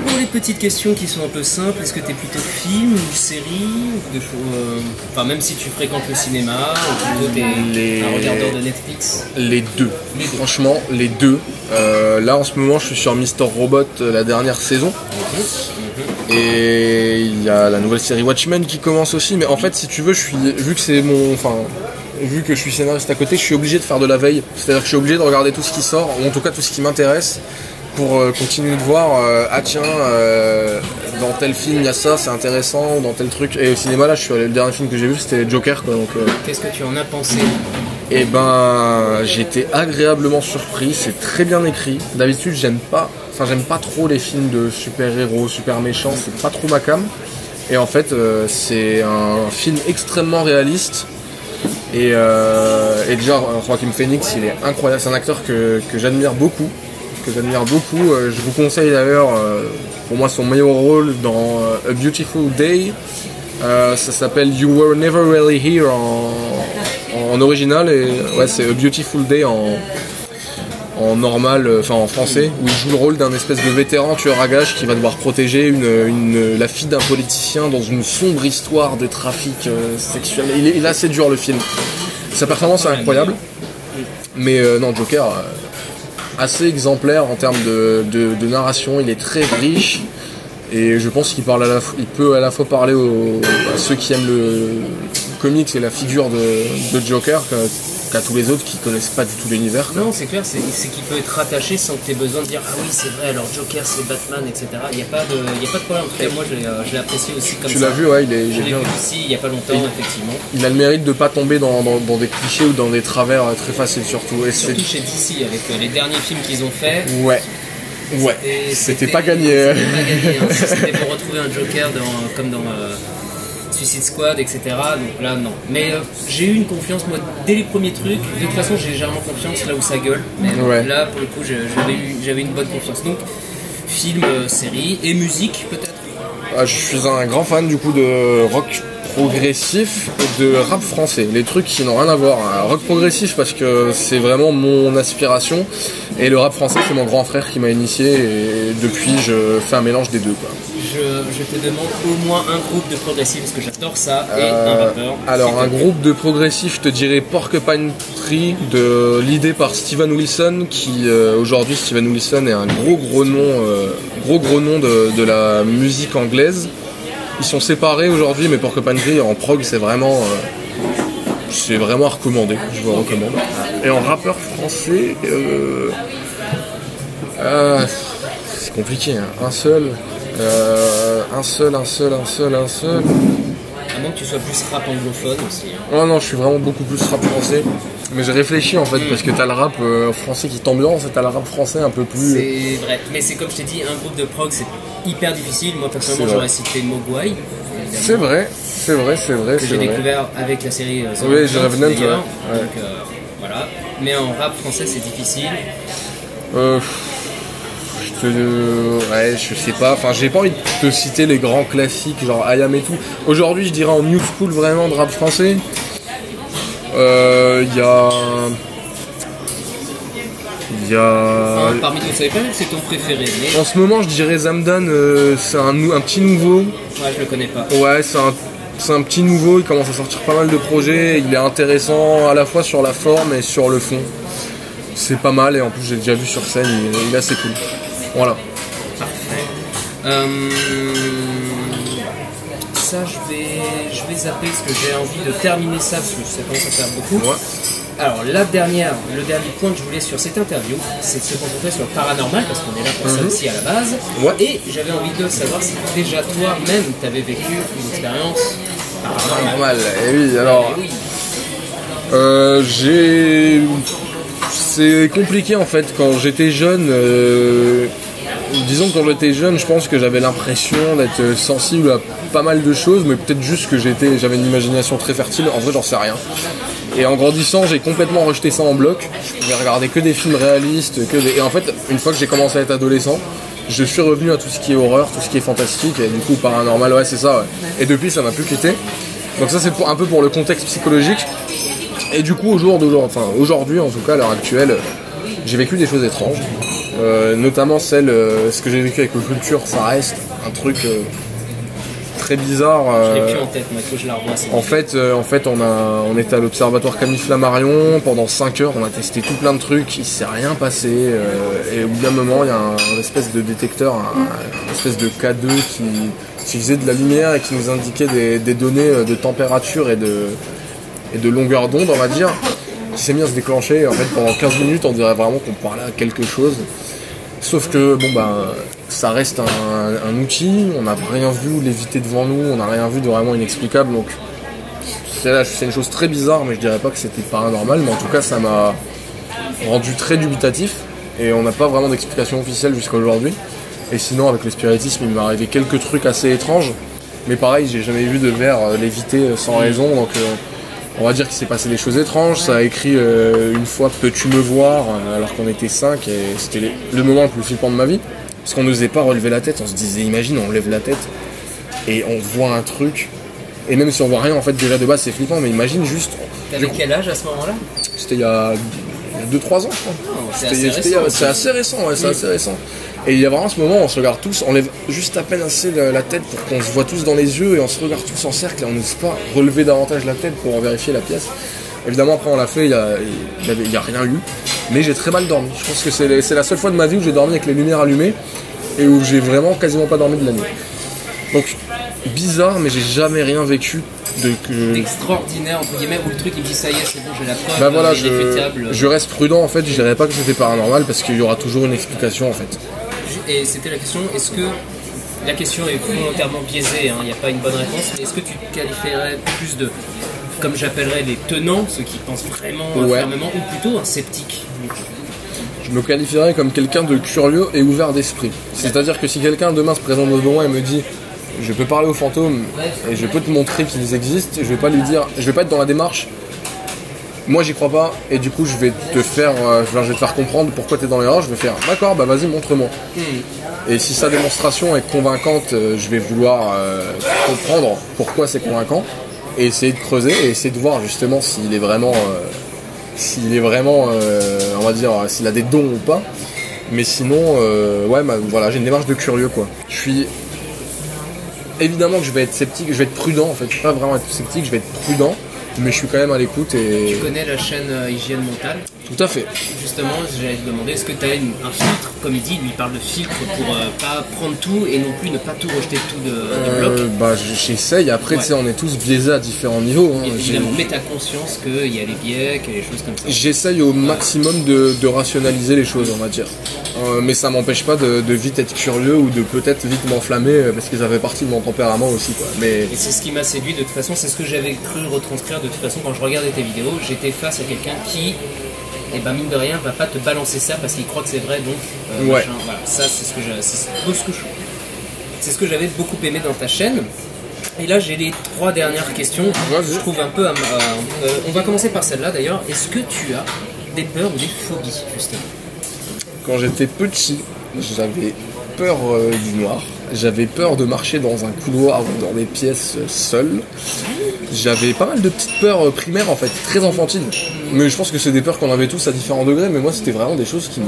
Pour les petites questions qui sont un peu simples, est-ce que tu es plutôt film ou série ou des choses, enfin même si tu fréquentes le cinéma ou plutôt t'es un regardeur de Netflix? Les deux. Franchement les deux. Là en ce moment je suis sur Mr. Robot la dernière saison. Et il y a la nouvelle série Watchmen qui commence aussi, mais en fait si tu veux vu que je suis scénariste à côté, je suis obligé de faire de la veille. C'est-à-dire que je suis obligé de regarder tout ce qui sort, ou en tout cas tout ce qui m'intéresse, pour continuer de voir dans tel film il y a ça, c'est intéressant, ou dans tel truc. Et au cinéma là, le dernier film que j'ai vu c'était Joker quoi, donc, Qu'est-ce que tu en as pensé? Et j'ai été agréablement surpris, c'est très bien écrit. D'habitude j'aime pas trop les films de super-héros, super méchants, c'est pas trop ma came. Et en fait c'est un film extrêmement réaliste. Et déjà Joaquin Phoenix il est incroyable, c'est un acteur que j'admire beaucoup. Je vous conseille d'ailleurs pour moi son meilleur rôle dans A Beautiful Day. Ça s'appelle You Were Never Really Here en original, et ouais c'est A Beautiful Day en normal, en français, où il joue le rôle d'un espèce de vétéran tueur à gages qui va devoir protéger la fille d'un politicien dans une sombre histoire de trafic sexuel. Il est assez dur le film. Sa performance est incroyable, mais non, Joker assez exemplaire en termes de narration, il est très riche. Et je pense qu'il peut à la fois parler à ceux qui aiment le comics et la figure de Joker qu'à tous les autres qui connaissent pas du tout l'univers. Non, c'est clair, c'est qu'il peut être rattaché sans que tu aies besoin de dire ah oui c'est vrai, alors Joker c'est Batman, etc. Il n'y a pas de problème. En tout cas moi je l'ai apprécié aussi comme ça. Tu l'as vu, ouais, il est je l'ai bien. vu aussi il n'y a pas longtemps, effectivement. Il a le mérite de pas tomber dans des clichés ou dans des travers très faciles surtout. Et surtout chez DC avec les derniers films qu'ils ont fait. Ouais, c'était pas gagné. Si c'était pour retrouver un Joker comme dans Suicide Squad, etc. Donc là, non. Mais j'ai eu une confiance, moi, dès les premiers trucs. De toute façon, j'ai légèrement confiance là où ça gueule. Mais là, pour le coup, j'avais une bonne confiance. Donc, film, série et musique, peut-être. Je suis un grand fan, du coup, de rock progressif et de rap français, les trucs qui n'ont rien à voir. Rock progressif parce que c'est vraiment mon aspiration, et le rap français c'est mon grand frère qui m'a initié, et depuis je fais un mélange des deux, quoi. Je te demande au moins un groupe de progressif parce que j'adore ça, et un rappeur. Alors un groupe de progressif, je te dirais Porcupine Tree, de l'idée par Steven Wilson, qui aujourd'hui Steven Wilson est un gros nom de la musique anglaise. Ils sont séparés aujourd'hui, mais Porcupine Tree en prog c'est vraiment à recommander, je vous le recommande. Et en rappeur français, c'est compliqué, hein. Un seul. À moins que tu sois plus rap anglophone aussi. Hein. Oh non, je suis vraiment beaucoup plus rap français. Mais j'ai réfléchi en fait, parce que t'as le rap français qui t'ambiance, et t'as le rap français un peu plus. C'est vrai, mais c'est comme je t'ai dit, un groupe de prog c'est hyper difficile. Moi personnellement j'aurais cité Mogwai. C'est vrai. Que j'ai découvert avec la série The Revenant, d'ailleurs. Donc voilà. Mais en rap français c'est difficile. Je sais pas, enfin j'ai pas envie de te citer les grands classiques genre IAM et tout. Aujourd'hui je dirais en new school vraiment de rap français. Y a... Enfin, parmi tous, ça savez pas que c'est ton préféré, mais... En ce moment je dirais Zamdan, c'est un petit nouveau. Ouais, je le connais pas. Ouais, c'est un petit nouveau, il commence à sortir pas mal de projets, il est intéressant à la fois sur la forme et sur le fond. C'est pas mal, et en plus j'ai déjà vu sur scène, il est assez cool. Voilà. Parfait. Ça, je vais zapper parce que j'ai envie de terminer ça parce que ça commence à faire beaucoup. Ouais. Alors, le dernier point que je voulais sur cette interview, c'est de se concentrer sur le paranormal parce qu'on est là pour ça aussi à la base. Ouais. Et j'avais envie de savoir si déjà toi-même tu avais vécu une expérience paranormale. Et oui, alors. C'est compliqué en fait quand j'étais jeune. Disons que quand j'étais jeune, je pense que j'avais l'impression d'être sensible à pas mal de choses, mais peut-être juste que j'avais une imagination très fertile. En vrai, j'en sais rien. Et en grandissant, j'ai complètement rejeté ça en bloc. Je pouvais regarder que des films réalistes, et en fait, une fois que j'ai commencé à être adolescent, je suis revenu à tout ce qui est horreur, tout ce qui est fantastique, et du coup paranormal, ouais, c'est ça, ouais. Et depuis, ça m'a plus quitté. Donc ça, c'est un peu pour le contexte psychologique. Et du coup, aujourd'hui, en tout cas, à l'heure actuelle, j'ai vécu des choses étranges. Notamment ce que j'ai vécu avec le culture, ça reste un truc très bizarre. Je l'ai plus en tête, mais il faut que je la revoie. En fait, on était à l'observatoire Camille Flammarion pendant 5 heures, on a testé tout plein de trucs, il s'est rien passé. Et au bout d'un moment, il y a un espèce de détecteur, une espèce de K2 qui faisait de la lumière et qui nous indiquait des données de température et de longueur d'onde, on va dire, qui s'est mis à se déclencher. En fait, pendant 15 minutes, on dirait vraiment qu'on parlait à quelque chose. Sauf que, ça reste un outil, on n'a rien vu léviter devant nous, on n'a rien vu de vraiment inexplicable, donc c'est une chose très bizarre, mais je dirais pas que c'était paranormal, mais en tout cas, ça m'a rendu très dubitatif, et on n'a pas vraiment d'explication officielle jusqu'à aujourd'hui. Et sinon, avec le spiritisme, il m'est arrivé quelques trucs assez étranges, mais pareil, j'ai jamais vu de verre léviter sans raison, donc on va dire qu'il s'est passé des choses étranges. Ça a écrit une fois « Peux-tu me voir ?» alors qu'on était 5, et c'était le moment le plus flippant de ma vie, parce qu'on n'osait pas relever la tête. On se disait, imagine, on lève la tête et on voit un truc, et même si on voit rien, en fait déjà de base c'est flippant, mais imagine juste... T'avais quel âge à ce moment-là? C'était il y a 2-3 ans, je crois. C'est assez récent, ouais, c'est assez récent. Et il y a vraiment ce moment où on se regarde tous, on lève juste à peine assez la tête pour qu'on se voit tous dans les yeux, et on se regarde tous en cercle, et on n'ose pas relever davantage la tête pour vérifier la pièce. Évidemment, après on l'a fait, il n'y a rien eu, mais j'ai très mal dormi. Je pense que c'est la seule fois de ma vie où j'ai dormi avec les lumières allumées, et où j'ai vraiment quasiment pas dormi de la nuit. Donc, bizarre, mais j'ai jamais rien vécu d'extraordinaire, entre guillemets, où le truc il me dit ça y est, c'est bon, j'ai la preuve. Bah voilà, je reste prudent en fait, je dirais pas que c'était paranormal, parce qu'il y aura toujours une explication en fait. Et c'était la question, est-ce que la question est volontairement biaisée, il n'y a pas une bonne réponse, mais est-ce que tu qualifierais plus de, comme j'appellerais les tenants, ceux qui pensent vraiment fermement, ou plutôt un sceptique? Je me qualifierais comme quelqu'un de curieux et ouvert d'esprit. C'est-à-dire que si quelqu'un demain se présente devant moi et me dit je peux parler aux fantômes et je peux te montrer qu'ils existent, je vais pas lui dire, je vais pas être dans la démarche moi j'y crois pas, et du coup je vais te faire comprendre pourquoi t'es dans l'erreur. Je vais faire d'accord, bah vas-y montre-moi. Et si sa démonstration est convaincante, je vais vouloir comprendre pourquoi c'est convaincant. et essayer de creuser et essayer de voir justement s'il est vraiment, on va dire, s'il a des dons ou pas. Mais sinon, voilà, j'ai une démarche de curieux, quoi. Je suis évidemment que je vais être sceptique, je vais être prudent en fait. Je vais pas vraiment être sceptique, je vais être prudent, mais je suis quand même à l'écoute et. Tu connais la chaîne Hygiène Mentale? Tout à fait. Justement, j'allais te demander, est-ce que tu as un filtre, comme il dit, lui parle de filtre pour pas prendre tout et non plus ne pas tout rejeter tout de bloc? J'essaye, après tu sais, on est tous biaisés à différents niveaux. Hein. Évidemment, mais t'as conscience qu'il y a les biais, qu'il y a les choses comme ça. J'essaye au maximum de rationaliser les choses, on va dire. Mais ça m'empêche pas de vite être curieux ou de peut-être vite m'enflammer parce que ça fait partie de mon tempérament aussi, quoi. Mais... Et c'est ce qui m'a séduit de toute façon, c'est ce que j'avais cru retranscrire de toute façon quand je regardais tes vidéos. J'étais face à quelqu'un qui, et ben mine de rien, va pas te balancer ça parce qu'il croit que c'est vrai, donc voilà, ça c'est ce que c'est ce que j'avais beaucoup aimé dans ta chaîne. Et là j'ai les 3 dernières questions. Je trouve un peu on va commencer par celle-là d'ailleurs. Est-ce que tu as des peurs ou des phobies justement? Quand j'étais petit, j'avais peur du noir. J'avais peur de marcher dans un couloir ou dans des pièces seul. J'avais pas mal de petites peurs primaires en fait, très enfantines. Mais je pense que c'est des peurs qu'on avait tous à différents degrés. Mais moi, c'était vraiment des choses qui me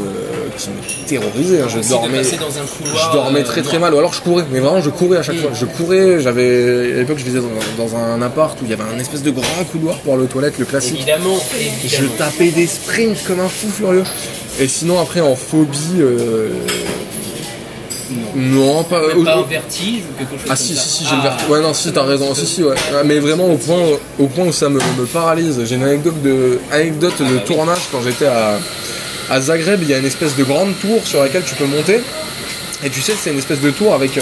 terrorisaient. Hein. Je dormais très très mal. Ou alors je courais. Mais vraiment, je courais à chaque fois. Je courais. À l'époque, je vivais dans un appart où il y avait un espèce de grand couloir pour aller aux toilettes, le classique. Évidemment. Je tapais des sprints comme un fou furieux. Et sinon, après, en phobie. Non, pas. Même pas un vertige ou quelque chose comme ça. Si, j'ai le vertige. Ouais, non, si, t'as raison. Si, ouais. Mais vraiment au point où ça me paralyse. J'ai une anecdote de tournage quand j'étais à Zagreb. Il y a une espèce de grande tour sur laquelle tu peux monter. Et tu sais, c'est une espèce de tour avec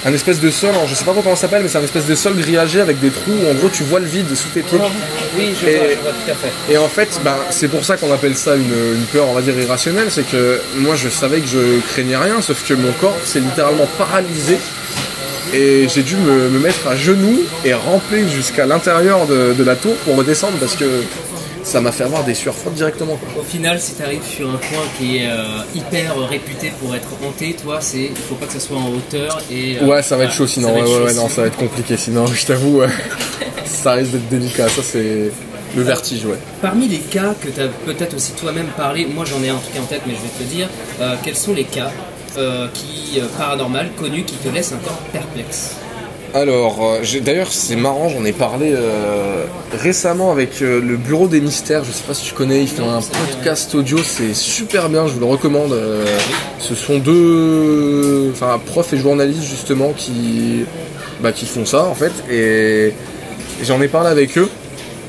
un espèce de sol, je sais pas comment ça s'appelle, mais c'est un espèce de sol grillagé avec des trous où en gros tu vois le vide sous tes pieds. Oui, je vois tout à fait. Et en fait, c'est pour ça qu'on appelle ça une peur, on va dire, irrationnelle, c'est que moi je savais que je craignais rien, sauf que mon corps s'est littéralement paralysé et j'ai dû me mettre à genoux et ramper jusqu'à l'intérieur de la tour pour redescendre parce que ça m'a fait avoir des sueurs froides directement, quoi. Au final, si tu arrives sur un coin qui est hyper réputé pour être hanté, toi, il faut pas que ça soit en hauteur et ouais, ça va être chaud sinon. Non, ça va être compliqué sinon. Je t'avoue, ça risque d'être délicat. Ça, c'est le vertige, ouais. Parmi les cas que tu as peut-être aussi toi-même parlé, moi j'en ai un truc en tête, mais je vais te le dire. Quels sont les cas paranormaux connus qui te laissent encore perplexe? Alors, d'ailleurs c'est marrant, j'en ai parlé récemment avec le Bureau des Mystères, je sais pas si tu connais, ils font un podcast audio, c'est super bien, je vous le recommande. Ce sont deux profs et journalistes justement qui font ça en fait, et j'en ai parlé avec eux,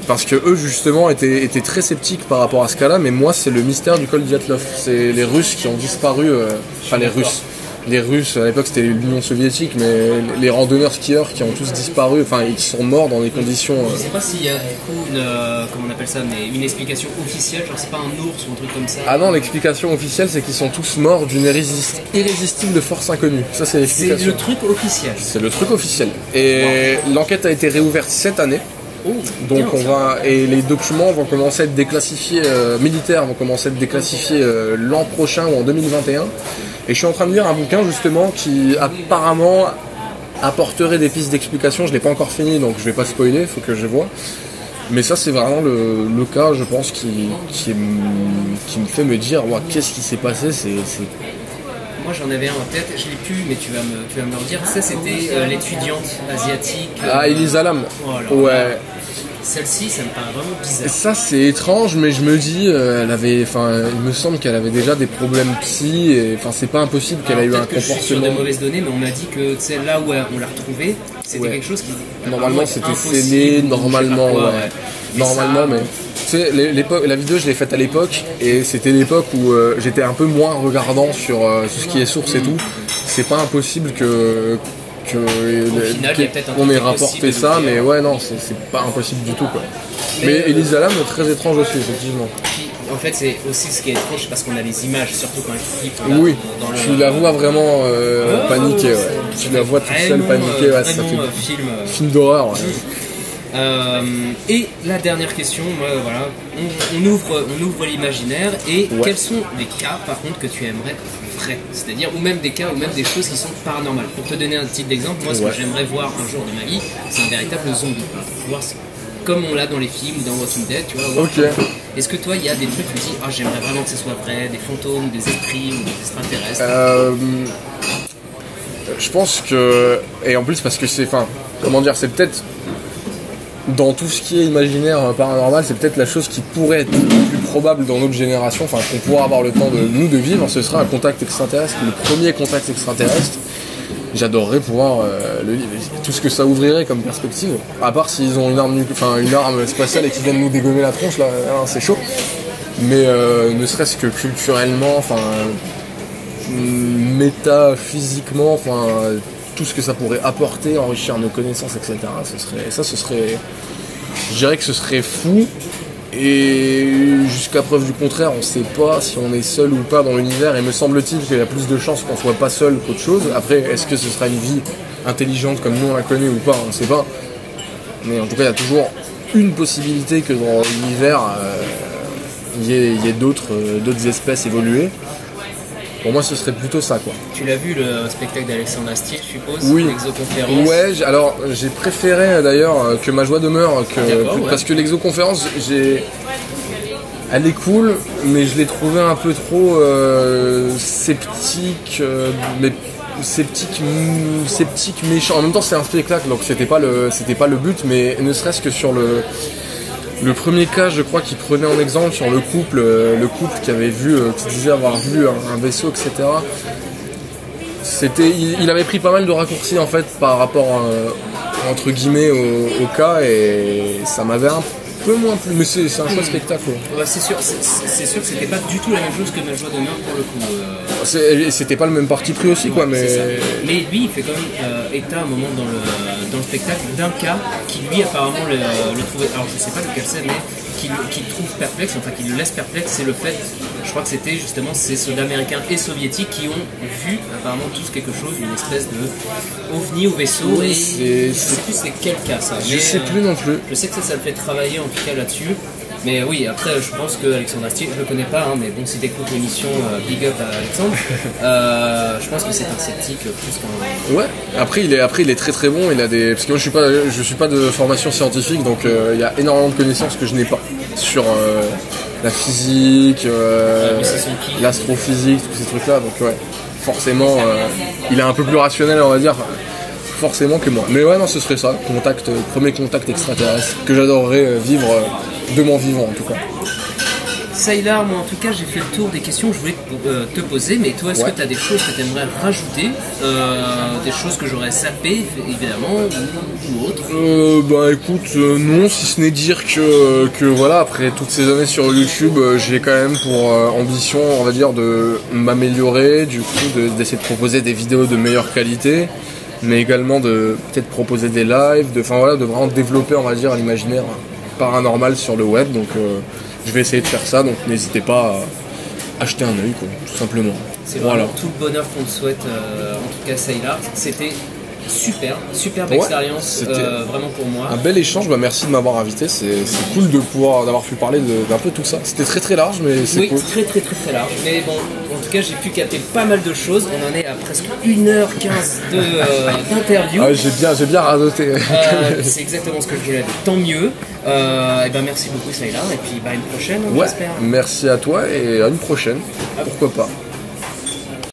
parce que eux justement étaient très sceptiques par rapport à ce cas-là, mais moi c'est le mystère du col Dyatlov, c'est les Russes qui ont disparu, les Russes, à l'époque c'était l'Union soviétique, mais les randonneurs skieurs qui ont tous disparu, et qui sont morts dans des conditions... Je sais pas s'il y a du coup comment on appelle ça, mais une explication officielle, genre c'est pas un ours ou un truc comme ça. Ah non, l'explication officielle c'est qu'ils sont tous morts d'une irrésistible force inconnue. Ça c'est l'explication. C'est le truc officiel. C'est le truc officiel. Et l'enquête a été réouverte cette année. Donc et les documents vont commencer à être déclassifiés, militaires vont commencer à être déclassifiés l'an prochain ou en 2021. Et je suis en train de lire un bouquin justement qui apparemment apporterait des pistes d'explication. Je l'ai pas encore fini donc je vais pas spoiler, il faut que je vois. Mais ça c'est vraiment le cas, je pense, qui me fait me dire qu'est-ce qui s'est passé. Moi j'en avais un en tête, je l'ai plus, mais tu vas me le redire. Ça c'était l'étudiante asiatique. Elisa Lam. Ouais. Celle-ci, ça me paraît vraiment bizarre. Ça, c'est étrange, mais je me dis, il me semble qu'elle avait déjà des problèmes psy, et c'est pas impossible qu'elle ait eu un comportement. Je suis sur des mauvaises données, mais on m'a dit que là où on l'a retrouvée, c'était quelque chose qui. Normalement, c'était scellé, normalement, normalement, mais. Tu sais, la vidéo, je l'ai faite à l'époque, et c'était l'époque où j'étais un peu moins regardant sur tout ce qui est source et tout. C'est pas impossible on ait rapporté ça, mais ouais, non, c'est pas impossible du tout, quoi. Mais Elisa Lam est très étrange aussi, effectivement. En fait, c'est aussi ce qui est étrange parce qu'on a les images, surtout quand elle flippe. Oui, tu la vois vraiment paniquer, ouais. Tu la vois toute seule paniquer, ouais, ça fait film d'horreur, ouais. Et la dernière question, voilà, on ouvre l'imaginaire et quels sont les cas par contre que tu aimerais vrai, c'est-à-dire ou même des cas ou même des choses qui sont paranormales. Pour te donner un petit exemple, moi ce que j'aimerais voir un jour de ma vie, c'est un véritable zombie. voir comme on l'a dans les films ou dans Walking Dead, tu vois. Ok. Est-ce que toi, il y a des trucs où tu dis, ah, j'aimerais vraiment que ce soit vrai, des fantômes, des esprits ou des extraterrestres? Je pense que, et en plus parce que c'est, enfin, comment dire, c'est peut-être dans tout ce qui est imaginaire paranormal, c'est peut-être la chose qui pourrait être plus probable dans notre génération, enfin qu'on pourra avoir le temps de vivre, ce serait un contact extraterrestre, le premier contact extraterrestre. J'adorerais pouvoir le vivre. Tout ce que ça ouvrirait comme perspective, à part s'ils ont une arme spatiale et qu'ils viennent nous dégommer la tronche, là c'est chaud. Mais ne serait-ce que culturellement, enfin métaphysiquement, enfin tout ce que ça pourrait apporter, enrichir nos connaissances, etc. Ce serait, je dirais que ce serait fou. Et jusqu'à preuve du contraire, on sait pas si on est seul ou pas dans l'univers, et me semble-t-il qu'il y a plus de chances qu'on soit pas seul qu'autre chose. Après, est-ce que ce sera une vie intelligente comme nous on la connaît ou pas, on sait pas. Mais en tout cas, il y a toujours une possibilité que dans l'univers, il y ait d'autres espèces évoluées. Pour moi, ce serait plutôt ça, quoi. Tu l'as vu le spectacle d'Alexandre Astier, je suppose? Oui. L'exoconférence. Ouais, alors j'ai préféré d'ailleurs que Ma Joie demeure, parce que l'exoconférence, elle est cool, mais je l'ai trouvé un peu trop sceptique, sceptique, méchant. En même temps, c'est un spectacle, donc c'était pas le but, mais ne serait-ce que sur le premier cas, je crois qu'il prenait en exemple sur le couple qui avait vu, qui disait avoir vu un vaisseau, etc. Il avait pris pas mal de raccourcis en fait par rapport entre guillemets au cas, et ça m'avait un peu moins plu. Mais c'est un chouette spectacle. Ouais, c'est sûr que c'était pas du tout la même chose que Ma Joie demeure pour le coup. C'était pas le même parti pris aussi, quoi. Mais lui, il fait quand même état à un moment dans le spectacle d'un cas qui lui apparemment le trouvait. Alors je sais pas lequel c'est, mais qui le trouve perplexe, enfin qui le laisse perplexe, c'est le fait. Je crois que c'était justement ces soldats américains et soviétiques qui ont vu apparemment tous quelque chose, une espèce de ovni au vaisseau. Oui, et je sais plus c'est quel cas ça. Je sais plus non plus. Je sais que ça le fait travailler en tout cas là-dessus. Mais oui, après je pense que Alexandre Astier, je le connais pas, mais bon, si t'écoutes l'émission, big up à Alexandre, je pense que c'est un sceptique plus qu'un... Ouais, après il est très très bon, il a des... Parce que moi je suis pas de formation scientifique, donc il y a énormément de connaissances que je n'ai pas sur la physique, l'astrophysique, tous ces trucs-là, donc ouais, forcément il est un peu plus rationnel, on va dire, forcément que moi. Mais ouais, non, ce serait ça, premier contact extraterrestre, que j'adorerais vivre de mon vivant en tout cas. Sailor, moi en tout cas j'ai fait le tour des questions que je voulais te poser, mais toi est-ce que tu as des choses que tu aimerais rajouter, des choses que j'aurais zappées évidemment ou autres? Bah écoute, non, si ce n'est dire que voilà, après toutes ces années sur YouTube, j'ai quand même pour ambition, on va dire, de m'améliorer, du coup d'essayer de proposer des vidéos de meilleure qualité, mais également de peut-être proposer des lives, de vraiment développer, on va dire, l'imaginaire paranormal sur le web, donc je vais essayer de faire ça, donc n'hésitez pas à acheter un œil, quoi, tout simplement. C'est vraiment tout le bonheur qu'on te souhaite, en tout cas Sailor. C'était superbe expérience, vraiment pour moi. Un bel échange, bah merci de m'avoir invité, c'est cool d'avoir pu parler d'un peu tout ça. C'était très large, mais c'est cool. Oui, très large, mais bon, en tout cas j'ai pu capter pas mal de choses, on en est à presque 1h15 d'interview. Ah, j'ai bien radoté. C'est exactement ce que je voulais dire, tant mieux. Et ben merci beaucoup Sailor, et puis une prochaine, j'espère. Merci à toi et à une prochaine, pourquoi pas.